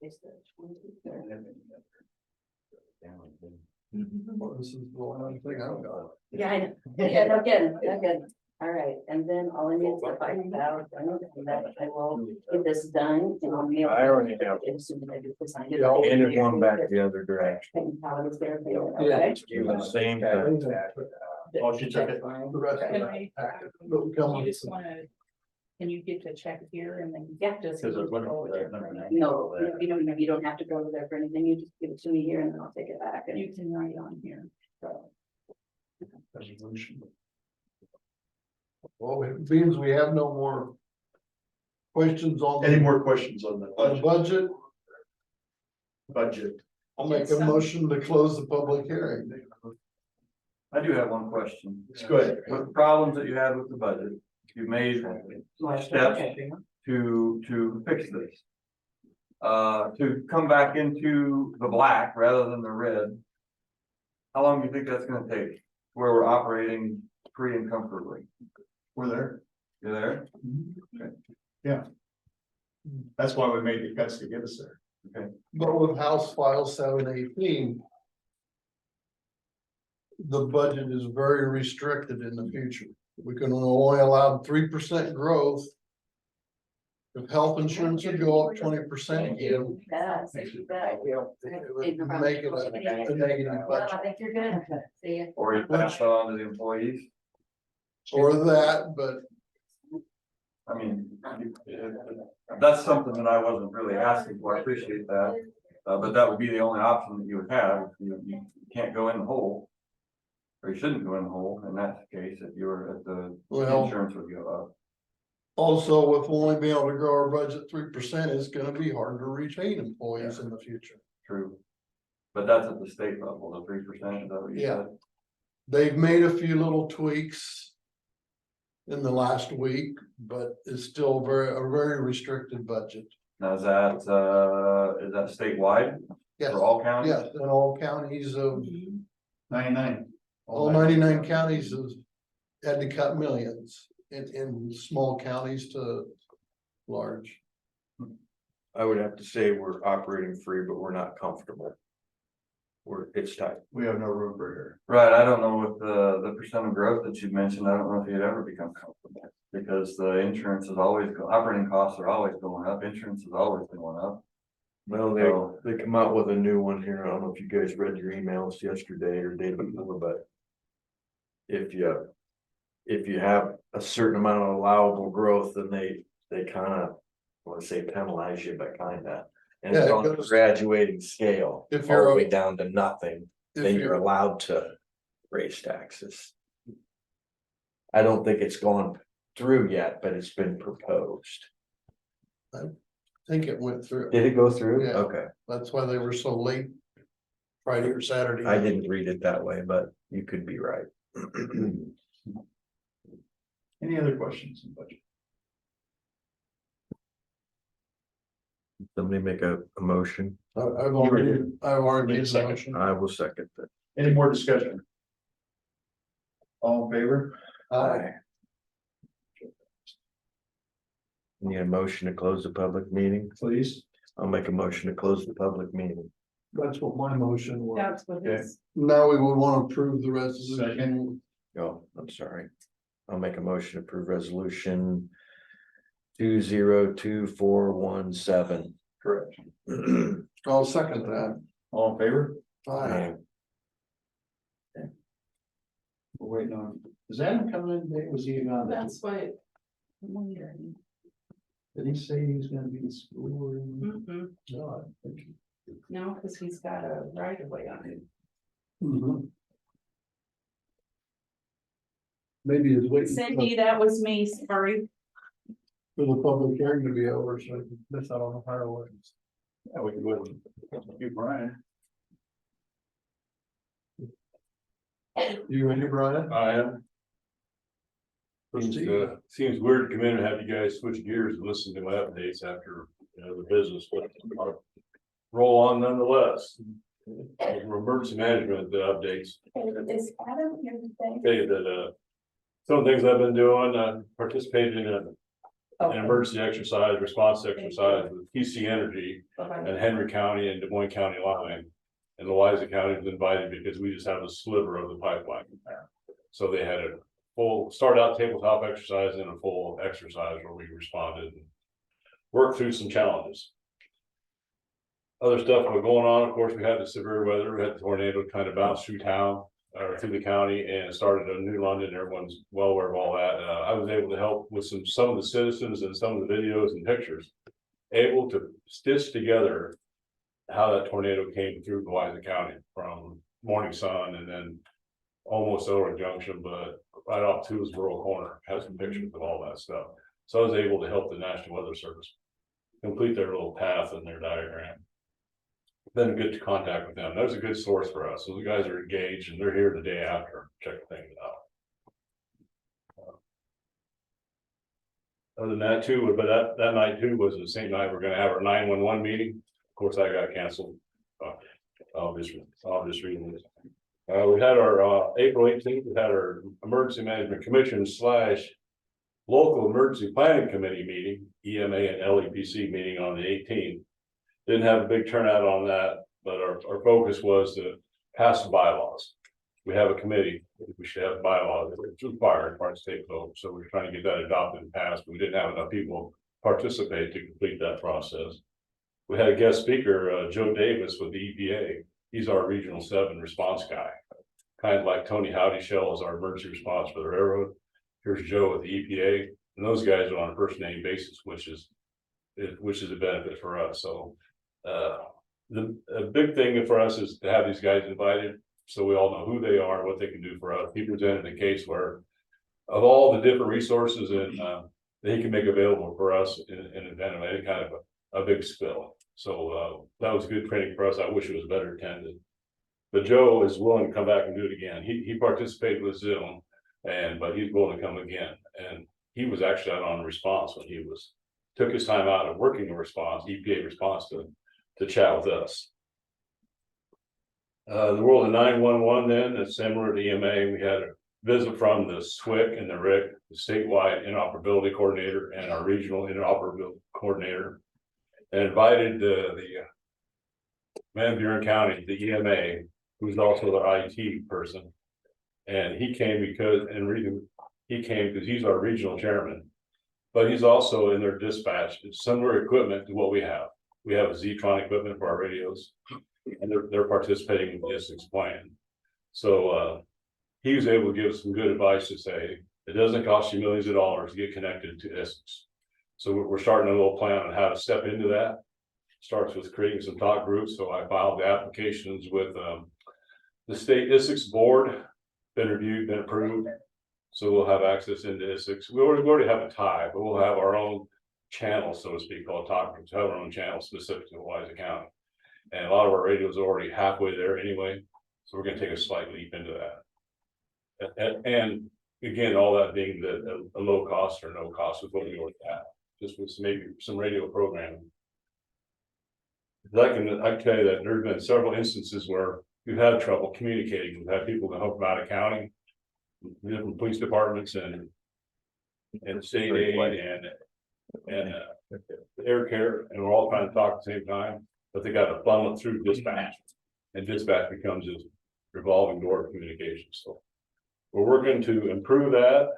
Speaker 11: It's the 23rd.
Speaker 3: Well, this is the one thing I've got.
Speaker 11: Yeah, I know, yeah, no kidding, no kidding. All right, and then all I need is the $5,000, and that I will get this done and I'll mail.
Speaker 1: I already have.
Speaker 11: As soon as I do this, I get.
Speaker 3: Yeah,
Speaker 1: Handed one back the other direction.
Speaker 11: And how it is there,
Speaker 3: Yeah.
Speaker 11: okay?
Speaker 1: Do the same thing.
Speaker 2: Oh, she took it.
Speaker 3: The rest of it. But we come
Speaker 4: You
Speaker 3: on
Speaker 4: just
Speaker 3: some-
Speaker 4: wanna, can you get the check here and then?
Speaker 11: Yeah.
Speaker 4: Just.
Speaker 2: Because there's one
Speaker 4: go
Speaker 2: over
Speaker 4: there
Speaker 2: there, number
Speaker 4: for
Speaker 2: nine.
Speaker 4: me.
Speaker 11: No, you don't have to go over there for anything, you just give it to me here and then I'll take it back. And
Speaker 4: You can write on here, so.
Speaker 2: Resolution.
Speaker 3: Well, it means we have no more questions on.
Speaker 2: Any more questions on the
Speaker 3: On the
Speaker 2: budget?
Speaker 3: budget? I'll make a motion to close the public hearing.
Speaker 9: I do have one question.
Speaker 2: It's good.
Speaker 9: With the problems that you had with the budget, you've made steps to fix this. To come back into the black rather than the red. How long do you think that's gonna take, where we're operating free and comfortably?
Speaker 2: We're there.
Speaker 9: You there?
Speaker 2: Yeah. That's why we made the cuts to get us there.
Speaker 3: But with House File 718. The budget is very restricted in the future. We can only allow 3% growth. If health insurance would go up 20% again,
Speaker 11: That's, you bet.
Speaker 3: it would make it a negative
Speaker 11: Well,
Speaker 3: budget.
Speaker 11: I think you're good, see ya.
Speaker 9: Or you pass that on to the employees?
Speaker 3: Or that, but
Speaker 9: I mean, that's something that I wasn't really asking for, I appreciate that. But that would be the only option that you would have, you can't go in the hole. Or you shouldn't go in the hole, in that case, if you were at the
Speaker 3: Well-
Speaker 9: insurance would go up.
Speaker 3: also with only being able to grow our budget 3%, it's gonna be hard to retain employees in the future.
Speaker 9: True. But that's at the state level, the 3%, is that what you
Speaker 3: Yeah.
Speaker 9: said?
Speaker 3: They've made a few little tweaks. In the last week, but it's still a very restricted budget.
Speaker 9: Now, is that statewide
Speaker 3: Yes,
Speaker 9: for all counties?
Speaker 3: yes, in all counties of,
Speaker 2: 99.
Speaker 3: all 99 counties have had to cut millions in small counties to large.
Speaker 1: I would have to say we're operating free, but we're not comfortable. It's tight.
Speaker 2: We have no room for here.
Speaker 9: Right, I don't know with the percent of growth that you mentioned, I don't know if you'd ever become comfortable. Because the insurance is always, operating costs are always going up, insurance is always going up.
Speaker 1: Well,
Speaker 9: So-
Speaker 1: they come out with a new one here. I don't know if you guys read your emails yesterday or day before, but. If you have a certain amount of allowable growth, then they kinda, I wanna say penalize you, but kinda. And it's
Speaker 3: Yeah, it
Speaker 1: on a
Speaker 3: goes-
Speaker 1: graduating scale,
Speaker 3: If
Speaker 1: all
Speaker 3: you're
Speaker 1: the
Speaker 3: a-
Speaker 1: way down to nothing,
Speaker 3: If
Speaker 1: then you're
Speaker 3: you're,
Speaker 1: allowed to raise taxes. I don't think it's gone through yet, but it's been proposed.
Speaker 3: I think it went through.
Speaker 1: Did it go through?
Speaker 3: Yeah.
Speaker 1: Okay,
Speaker 3: That's why they were so late. Friday or Saturday.
Speaker 1: I didn't read it that way, but you could be right.
Speaker 2: Any other questions in budget?
Speaker 1: Somebody make a motion.
Speaker 3: I've already made the motion.
Speaker 1: I will second that.
Speaker 2: Any more discussion? All in favor?
Speaker 3: Aye.
Speaker 1: Need a motion to close the public meeting?
Speaker 3: Please,
Speaker 1: I'll make a motion to close the public meeting.
Speaker 3: that's what my motion was.
Speaker 4: That's what his,
Speaker 3: Now we would want to approve the resolution.
Speaker 2: Second.
Speaker 1: Oh, I'm sorry. I'll make a motion to approve resolution 202417.
Speaker 2: Correct.
Speaker 3: I'll second that.
Speaker 2: All in favor?
Speaker 3: Aye.
Speaker 2: We're waiting on, is Adam coming in today? Was he on that?
Speaker 4: that's what I'm wondering.
Speaker 2: Did he say he was gonna be in school or?
Speaker 4: Mm-mm.
Speaker 2: No, I think.
Speaker 4: No, because he's got a right of way on it.
Speaker 3: Mhm. Maybe it's waiting
Speaker 4: Cindy, that was me, sorry.
Speaker 3: for the public hearing to be over, so I can miss out on the fireworks.
Speaker 2: Yeah, we can go ahead and you, Brian.
Speaker 3: You ready, Brian?
Speaker 12: I am. Seems weird to come in and have you guys switch gears and listen to my updates after, the business, but I'll roll on nonetheless. Emergency management, the updates.
Speaker 4: Is Adam here today?
Speaker 12: Tell you that, some of the things I've been doing, participated in an emergency exercise, response exercise with TC Energy and Henry County and Des Moines County line. And Louisa County was invited because we just have a sliver of the pipeline there. So they had a full start out tabletop exercise and a full exercise where we responded and worked through some challenges. Other stuff was going on, of course, we had the severe weather, we had the tornado kind of bounce through town or through the county and started a new London. Everyone's well aware of all that. I was able to help with some of the citizens and some of the videos and pictures, able to stitch together how that tornado came through Louisa County from Morning Sun and then almost over Junction, but right off Toolsboro Corner, has some pictures of all that stuff. So I was able to help the National Weather Service complete their little path and their diagram. Been good to contact with them. That was a good source for us. So the guys are engaged and they're here the day after, check things out. Other than that too, but that night too was the same night we're gonna have our 911 meeting. Of course, I got canceled. Obvious reasons. We had our April 18th, we had our Emergency Management Commission / Local Emergency Planning Committee meeting, EMA and LEPC meeting on the 18th. Didn't have a big turnout on that, but our focus was to pass the bylaws. We have a committee, we should have bylaws, it's required by state code, so we're trying to get that adopted and passed, but we didn't have enough people participate to complete that process. We had a guest speaker, Joe Davis with the EPA. He's our Regional 7 response guy. Kind of like Tony Howdy Shell is our emergency response for the railroad. Here's Joe with the EPA, and those guys are on a first name basis, which is a benefit for us. So the big thing for us is to have these guys invited, so we all know who they are, what they can do for us. He presented a case where of all the different resources and that he can make available for us in an event of any kind of a big spill. So that was good training for us. I wish it was better attended. But Joe is willing to come back and do it again. He participated with Zoom, but he's willing to come again. And he was actually out on response when he took his time out of working the response, EPA response to chat with us. The world of 911 then, that's similar to EMA. We had a visit from the SWIC and the RIC, the statewide interoperability coordinator and our regional interoperability coordinator, and invited the Van Buren County, the EMA, who's also the IT person. And he came because he's our regional chairman, but he's also in their dispatch. It's similar equipment to what we have. We have a Zetron equipment for our radios, and they're participating in the Essex plan. So he was able to give us some good advice to say, it doesn't cost you millions of dollars to get connected to Essex. So we're starting a little plan on how to step into that. Starts with creating some talk groups. So I filed the applications with the state Essex board, been reviewed, been approved. So we'll have access into Essex. We already have a tie, but we'll have our own channel, so to speak, called talk groups. Have our own channel specific to Louisa County. And a lot of our radios are already halfway there anyway. So we're going to take a slight leap into that. And again, all that being a low cost or no cost with what we already have, just with maybe some radio programming. I can tell you that there's been several instances where we've had trouble communicating. We've had people that help them out of county, different police departments and state aid and air care, and we're all trying to talk at the same time, but they got to funnel it through dispatch. And dispatch becomes this revolving door of communication, so. We're working to improve that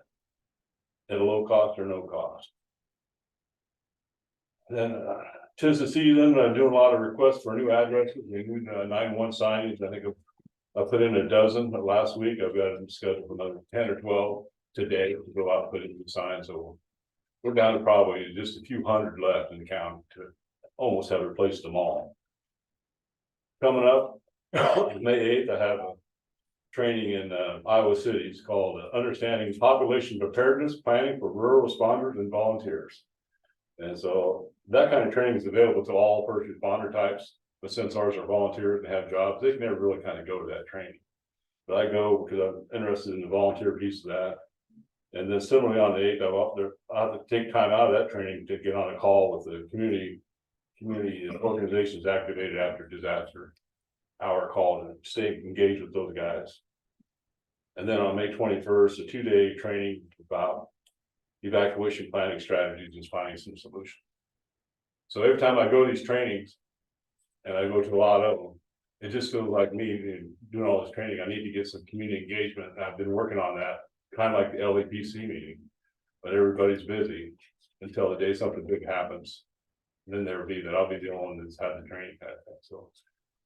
Speaker 12: at a low cost or no cost. Then, 'tis the season, I'm doing a lot of requests for new addresses, we need 911 signage, I think I put in a dozen last week, I've got them scheduled for another 10 or 12 today to go out and put in the sign, so. We're down to probably just a few hundred left in the county to almost have replaced them all. Coming up, May 8th, I have a training in Iowa City. It's called Understanding Population Preparedness Planning for Rural Responders and Volunteers. And so that kind of training is available to all first responder types, but since ours are volunteers and have jobs, they can never really kind of go to that training. But I go because I'm interested in the volunteer piece of that. And then similarly on the 8th, I'll have to take time out of that training to get on a call with the community organizations activated after disaster hour call to stay engaged with those guys. And then on May 21st, a 2-day training about evacuation planning strategies and finding some solutions. So every time I go to these trainings, and I go to a lot of them, it just feels like me doing all this training, I need to get some community engagement, and I've been working on that, kind of like the LAPC meeting. But everybody's busy until the day something big happens. And then there'll be that I'll be the only one that's had the training kind of thing. So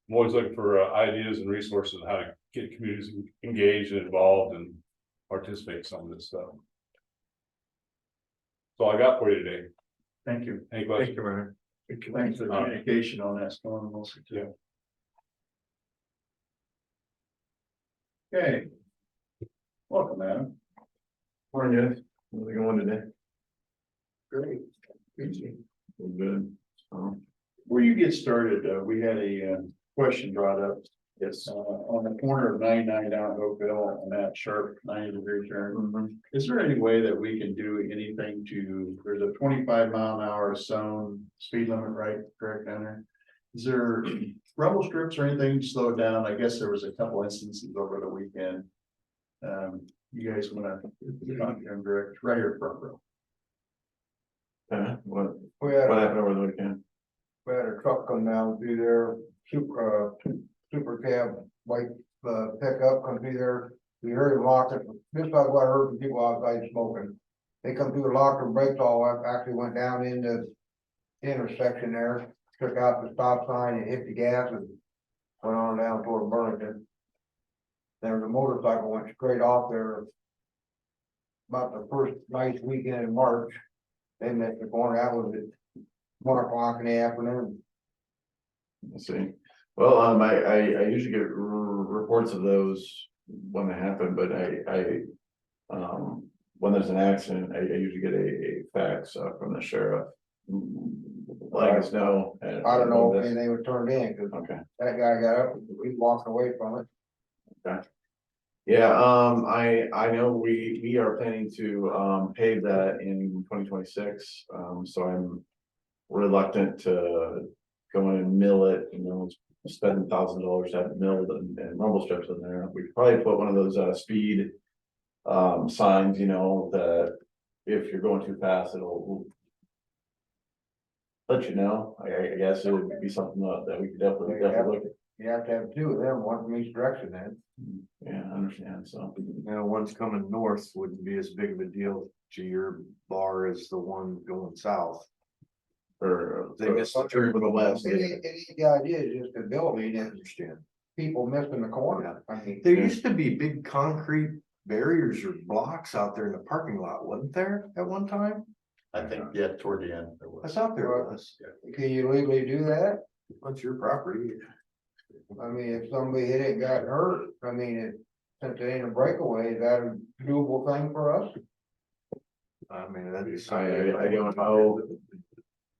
Speaker 12: I'm always looking for ideas and resources on how to get communities engaged and involved and participate in some of this stuff. So I got for you today.
Speaker 2: Thank you.
Speaker 12: Any questions?
Speaker 1: Thank you, Ryan.
Speaker 2: Thanks for the communication on that storm also too. Okay. Welcome, Adam.
Speaker 3: Morning, guys. How's it going today?
Speaker 2: Great.
Speaker 3: Good.
Speaker 2: Before you get started, we had a question brought up.
Speaker 3: Yes.
Speaker 2: On the corner of 99 down at Oakville and that sharp 90-degree turn. Is there any way that we can do anything there's a 25-mile-an-hour zone speed limit, right? Correct down there? Is there rumble strips or anything to slow it down? I guess there was a couple instances over the weekend. You guys wanna direct right here front row.
Speaker 3: What
Speaker 8: We had,
Speaker 3: happened over the weekend?
Speaker 8: we had a truck come down through there, super cab, white, pickup come through there. We heard him lock it, just like what I heard from people outside smoking. They come through the locker, brakes all up, actually went down into the intersection there, took out the stop sign and hit the gas and went on down toward Burlington. There was a motorcycle went straight off there about the first nice weekend in March. They missed the corner, that was at 1 o'clock in the afternoon.
Speaker 3: Let's see. Well, I usually get reports of those when they happen, but when there's an accident, I usually get a fax from the sheriff. Letting us know.
Speaker 8: I don't know if anything was turned in, cause
Speaker 3: Okay.
Speaker 8: that guy got up, he walked away from it.
Speaker 3: Okay. Yeah, I know we are planning to pave that in 2026, so I'm reluctant to go in and mill it, spend $1,000 to have it milled and rumble strips in there. We probably put one of those speed signs, that if you're going too fast, it'll let you know. I guess it would be something that we could definitely look at.
Speaker 8: You have to have two of them, one from each direction then.
Speaker 3: Yeah, I understand, so.
Speaker 1: One's coming north wouldn't be as big of a deal to your bar as the one going south.
Speaker 3: Or
Speaker 1: They missed the turn
Speaker 3: for the west.
Speaker 8: The idea is just the building and people missing the corner. I mean,
Speaker 1: There used to be big concrete barriers or blocks out there in the parking lot, wasn't there at one time?
Speaker 2: I think, yeah, toward the end. there
Speaker 1: I
Speaker 2: was.
Speaker 1: thought there was.
Speaker 8: can you legally do that?
Speaker 1: That's your property.
Speaker 8: I mean, if somebody hit it and got hurt, I mean, since it ain't a breakaway, is that a doable thing for us?
Speaker 1: I mean, that'd be.
Speaker 3: I don't know.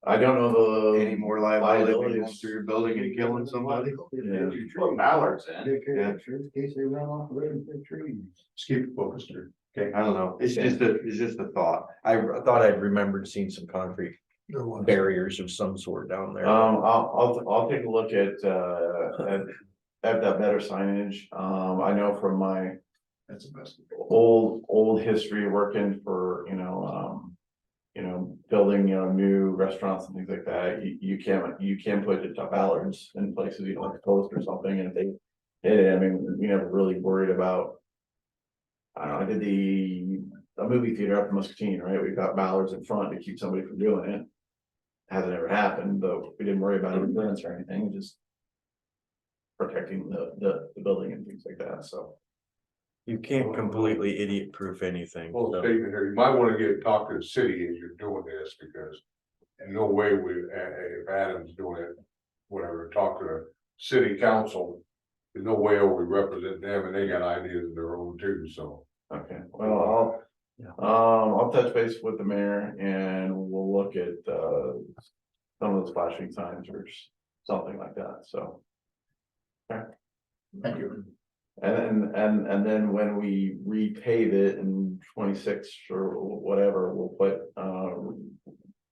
Speaker 3: I don't know the.
Speaker 1: Any more liability going
Speaker 3: liabilities.
Speaker 1: through your building and killing somebody?
Speaker 3: Yeah.
Speaker 10: Put mallards in.
Speaker 1: Yeah.
Speaker 8: In case they run off the road and trees.
Speaker 2: Just keep it focused here. Okay.
Speaker 1: I don't know. It's just a thought. I thought I'd remembered seeing some concrete barriers of some sort down there.
Speaker 3: I'll take a look at that better signage. I know from my
Speaker 2: That's the best.
Speaker 3: old history working for,
Speaker 1: you know, building, you know, new restaurants and things like that, you can put it to ballards in places, you know, like a post or something, and if they hit it, I mean, we never really worried about. I don't know, I did a movie theater up in Muscatine, right? We've got ballards in front to keep somebody from doing it. Hasn't ever happened, but we didn't worry about insurance or anything, just protecting the building and things like that, so.
Speaker 9: You can't completely idiot proof anything.
Speaker 7: Well,
Speaker 9: so.
Speaker 7: statement here, you might wanna talk to the city as you're doing this, because in no way if Adam's doing it, whatever, talk to the city council. There's no way we represent them, and they got ideas of their own too, so.
Speaker 1: Okay, well, I'll touch base with the mayor and we'll look at, some of those flashing signs or something like that, so.
Speaker 6: Thank you.
Speaker 1: And then when we repave it in 26 or whatever, we'll put,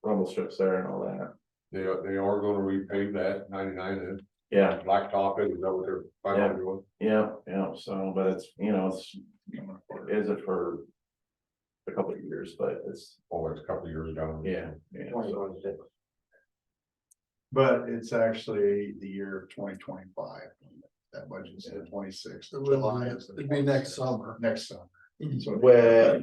Speaker 1: rumble strips there and all that.
Speaker 7: They are gonna repave that 99 and
Speaker 1: Yeah,
Speaker 7: blacktop it, is that what they're finally doing?
Speaker 1: yeah, so, but it's, you know, is it for a couple of years, but it's,
Speaker 7: Oh, it's a couple of years down.
Speaker 1: yeah, so.
Speaker 2: But it's actually the year of 2025. That budget's in 26. July is the
Speaker 3: It'd be next summer.
Speaker 2: next summer. So,
Speaker 1: Well,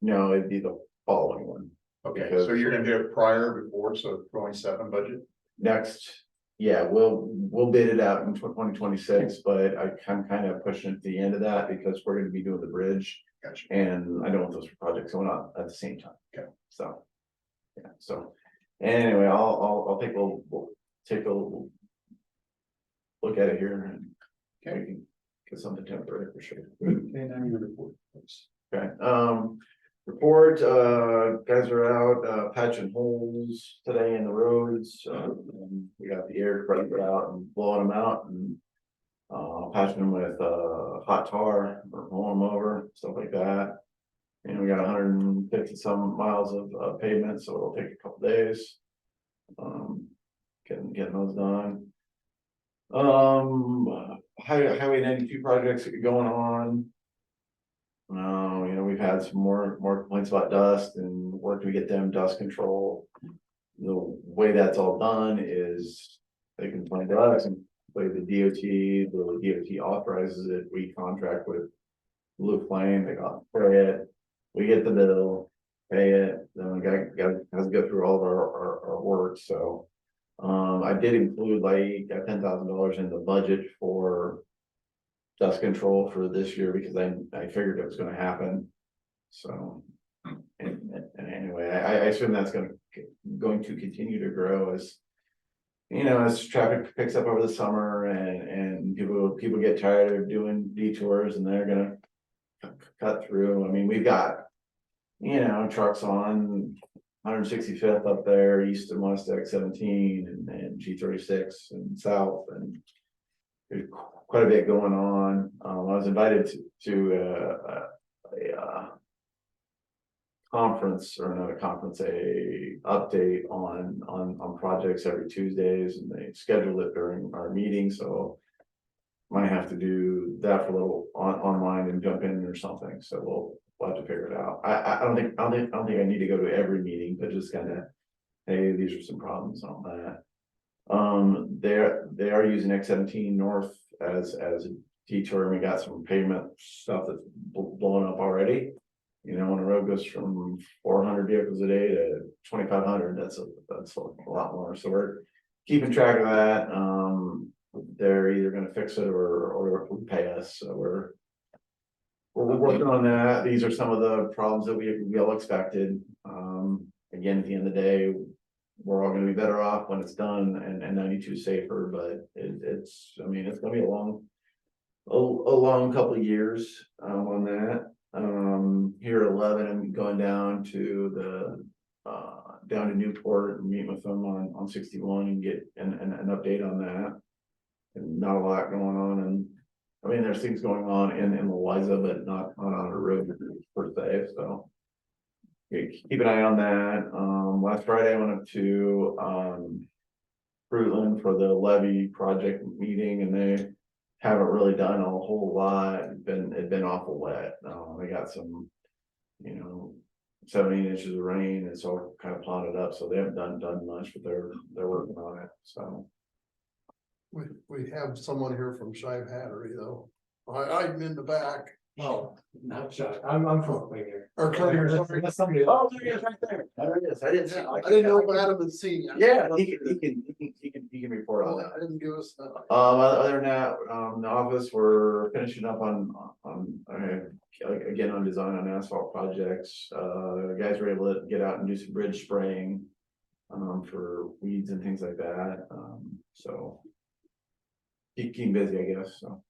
Speaker 1: no, it'd be the following one.
Speaker 2: okay, so you're gonna do it prior before, so 27 budget?
Speaker 1: Next, yeah, we'll bid it out in 2026, but I'm kind of pushing it to the end of that because we're gonna be doing the bridge.
Speaker 2: Gotcha.
Speaker 1: And I don't want those projects going on at the same time.
Speaker 2: Okay.
Speaker 1: So. Yeah, so, anyway, I'll think we'll take a look at it here and. We can get something temporary for sure.
Speaker 2: Okay, now your report, please.
Speaker 1: Okay, report, guys are out, patching holes today in the roads, and we got the air compressor out and blowing them out and. Patching them with, hot tar or rolling them over, stuff like that. And we got 150 some miles of pavement, so it'll take a couple days. Getting those done. Highway 92 projects going on. You know, we've had some more complaints about dust and work to get them dust control. The way that's all done is they complain to us and play the DOT authorizes it, we contract with Blue Flame, they got pay it, we get the bill, pay it, then we got has to go through all of our work, so. I did include like $10,000 in the budget for dust control for this year because I figured it was gonna happen. So, and anyway, I assume that's going to continue to grow as, you know, as traffic picks up over the summer and people get tired of doing detours and they're gonna cut through. I mean, we've got, you know, trucks on 165th up there, east and west X17 and G36 and south, and there's quite a bit going on. I was invited to a conference, or not a conference, a update on projects every Tuesdays, and they scheduled it during our meeting, so might have to do that for a little online and jump in or something, so we'll have to figure it out. I don't think I need to go to every meeting, but just kind of, hey, these are some problems on that. They are using X17 North as a detour, and we got some pavement stuff that's blowing up already. You know, when a road goes from 400 vehicles a day to 2,500, that's a lot more. So we're keeping track of that. They're either going to fix it or pay us. So we're working on that. These are some of the problems that we all expected. Again, at the end of the day, we're all going to be better off when it's done and 92 safer. But it's going to be a long couple of years on that. Here at 11, I'm going down to Newport and meet with them on 61 and get an update on that. And not a lot going on, and I mean, there's things going on in Louisa, but not on a road per se, so. Keep an eye on that. Last Friday I went up to Fruitland for the levy project meeting, and they haven't really done a whole lot. It's been awful wet. They got some, you know, 17 inches of rain, it's all kind of plotted up, so they haven't done much, but they're working on it, so.
Speaker 3: We have someone here from Shive Hattery though. I'm in the back.
Speaker 5: Oh, not shy. I'm from here.
Speaker 3: Or Claire, sorry.
Speaker 1: Oh, there he is right there. There he is. I didn't see.
Speaker 3: I didn't know if Adam had seen you.
Speaker 1: Yeah, he can report on that.
Speaker 3: I didn't give us.
Speaker 1: Other than that, the office, we're finishing up on, again, on design on asphalt projects. Guys were able to get out and do some bridge spraying. For weeds and things like that, so. Keep busy, I guess, so.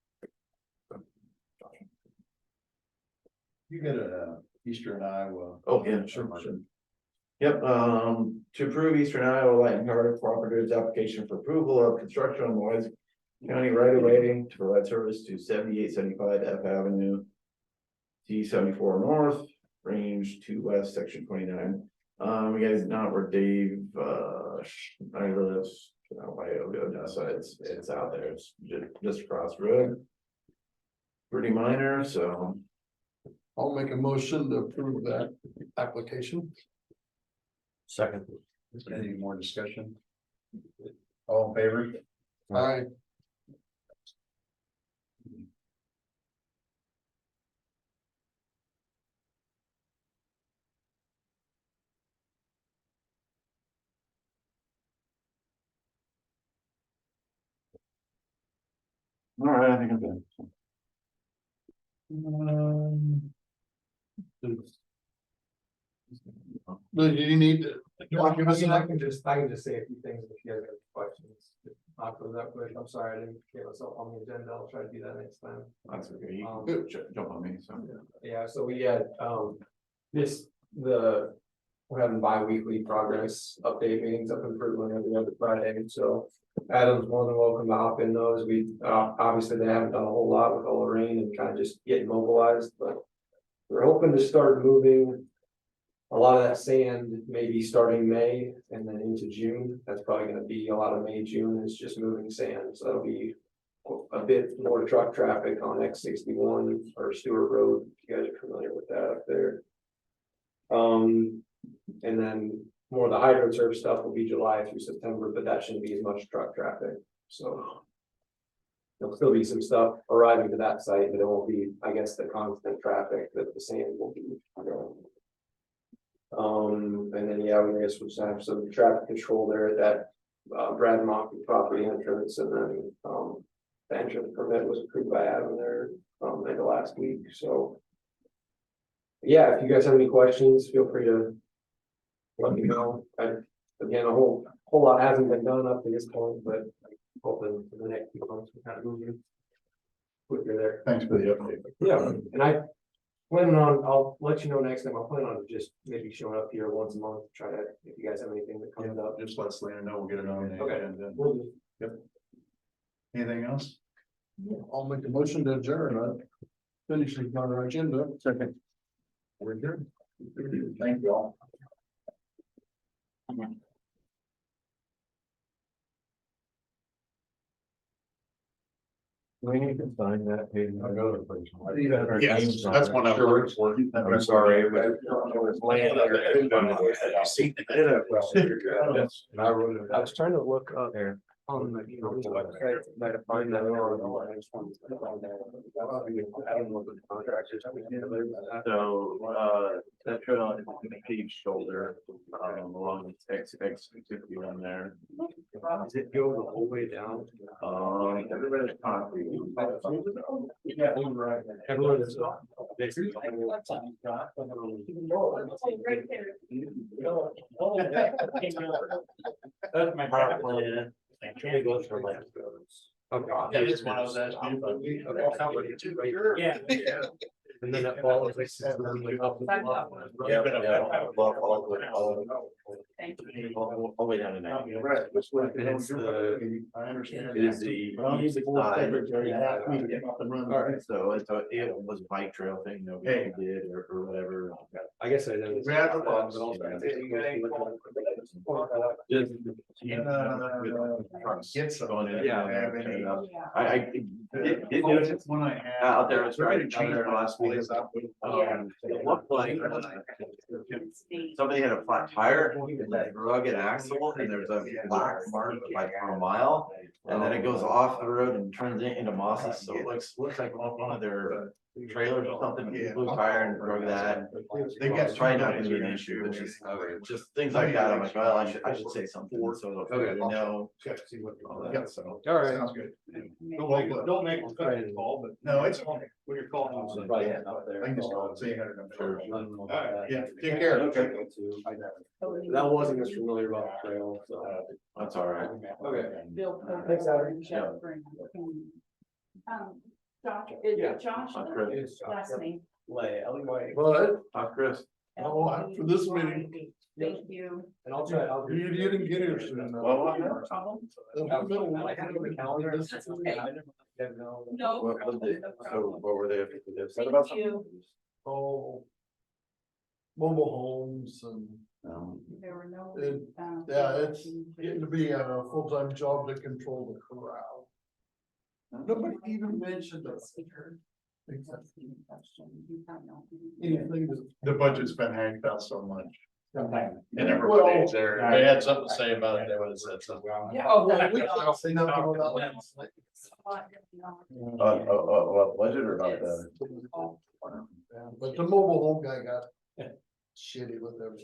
Speaker 2: You got a Eastern Iowa.
Speaker 1: Oh, yeah, sure. Yep, to approve Eastern Iowa Light and Power Cooperative's application for approval of construction on Louisa County right of way to provide service to 7875 F Avenue. T74 North, Range 2 West, Section 29. You guys know where Dave, I lives, by Odessa, it's out there, it's just across the road. Pretty minor, so.
Speaker 3: I'll make a motion to approve that application.
Speaker 1: Second.
Speaker 2: Any more discussion? All in favor?
Speaker 3: Aye.
Speaker 1: All right, I think I'm done.
Speaker 3: Do you need to?
Speaker 13: I can just say a few things if you guys have questions. Not for that quick, I'm sorry, I didn't get myself on the agenda, I'll try to do that next time.
Speaker 1: That's okay, you
Speaker 13: Um,
Speaker 1: can jump on me, so.
Speaker 13: Yeah, so we had, we're having bi-weekly progress update meetings up in Fruitland every other Friday, so. Adam's more than welcome to hop in those, obviously they haven't done a whole lot with all the rain and kind of just getting mobilized, but. We're hoping to start moving. A lot of that sand maybe starting May and then into June, that's probably gonna be a lot of May, June is just moving sand, so that'll be. A bit more truck traffic on X61 or Stewart Road, if you guys are familiar with that up there. And then more of the hydroturf stuff will be July through September, but that shouldn't be as much truck traffic, so. There'll still be some stuff arriving to that site, but it won't be, I guess, the constant traffic that the sand will be. And then, yeah, we guess we'll just have some traffic control there at that Brad Mock property entrance, and then the entrance permit was approved by Adam there end of last week, so. Yeah, if you guys have any questions, feel free to let me know. Again, a whole lot hasn't been done up to this point, but hoping for the next few months we kind of moving quicker there.
Speaker 2: Thanks for the update.
Speaker 13: Yeah, and I plan on, I'll let you know next time, I'll plan on just maybe showing up here once a month, try to, if you guys have anything that comes up.
Speaker 2: Just let Selena know, we'll get it on the
Speaker 13: Okay.
Speaker 2: agenda.
Speaker 13: We'll do.
Speaker 2: Yep. Anything else?
Speaker 3: I'll make a motion to adjourn. Finishing on our agenda.
Speaker 2: Second. We're good. Thank you all.
Speaker 1: We need to sign that page. I'll go to the place.
Speaker 2: Yes, that's one I'm sorry, but it was laying there.
Speaker 1: And I wrote it.
Speaker 13: I was trying to look up
Speaker 1: There.
Speaker 13: on the, website, might have find that. I just wanted to find that. I don't know what the contract is.
Speaker 1: So, that trail on the page shoulder, along the X 50 on there. Does it go the whole way down? Everybody's concrete.
Speaker 13: Yeah, right. Everyone is.
Speaker 1: That's my power plan. I try to go for like.
Speaker 13: Okay.
Speaker 1: Yeah, it's one of those. Yeah.
Speaker 13: And then it follows like.
Speaker 1: Yeah, all the way down to that.
Speaker 2: Right.
Speaker 1: And it's the,
Speaker 2: I understand.
Speaker 1: it is the east side.
Speaker 2: All right.
Speaker 1: So it was a bike trail thing that we did or whatever.
Speaker 13: I guess I know.
Speaker 2: We have the lots.
Speaker 13: But also-
Speaker 2: Get some.
Speaker 9: Yeah.
Speaker 4: Yeah.
Speaker 9: It was
Speaker 2: One I had.
Speaker 9: out there, it's right down there last week.
Speaker 4: Yeah.
Speaker 9: It looked like somebody had a flat tire, that rugged axle, and there's a black mark like for a mile. And then it goes off the road and turns into mosses, so it looks like one of their trailers or something, blue tire and broke that.
Speaker 2: They got.
Speaker 9: It's probably not gonna be an issue, which is just things like that, I'm like, well, I should say something, so they know. All that, so.
Speaker 6: All right.
Speaker 2: Sounds good.
Speaker 6: Don't make a credit call, but.
Speaker 2: No, it's okay.
Speaker 6: When you're calling.
Speaker 2: I can just call and say, I'm sure.
Speaker 6: Alright,
Speaker 2: Yeah, take care.
Speaker 9: Okay.
Speaker 13: That wasn't as familiar about the trail, so.
Speaker 9: That's all right.
Speaker 13: Okay.
Speaker 4: Bill.
Speaker 13: Thanks, Howard.
Speaker 4: Josh, is
Speaker 13: Yeah.
Speaker 4: it Josh?
Speaker 9: Hi, Chris.
Speaker 4: Last name.
Speaker 3: But,
Speaker 9: Hi, Chris.
Speaker 3: oh, after this meeting,
Speaker 4: Thank you.
Speaker 13: And I'll try,
Speaker 3: you didn't get here soon enough.
Speaker 9: Well,
Speaker 4: No problem.
Speaker 13: I had it on the calendar.
Speaker 4: That's okay.
Speaker 13: I didn't know.
Speaker 4: No.
Speaker 9: What were they upset about
Speaker 4: Thank
Speaker 9: something?
Speaker 4: you.
Speaker 3: Oh. Mobile homes and,
Speaker 4: There were no.
Speaker 3: It- yeah, it's getting to be a full-time job to control the crowd. Nobody even mentioned it. Anything that.
Speaker 2: The budget's been hacked out so much. And
Speaker 3: Well-
Speaker 2: everybody's there. They had something to say about it. They would have said something.
Speaker 3: Oh, well, we can't say nothing about that.
Speaker 9: About budget or about the?
Speaker 3: But the mobile home guy got shitty with everything.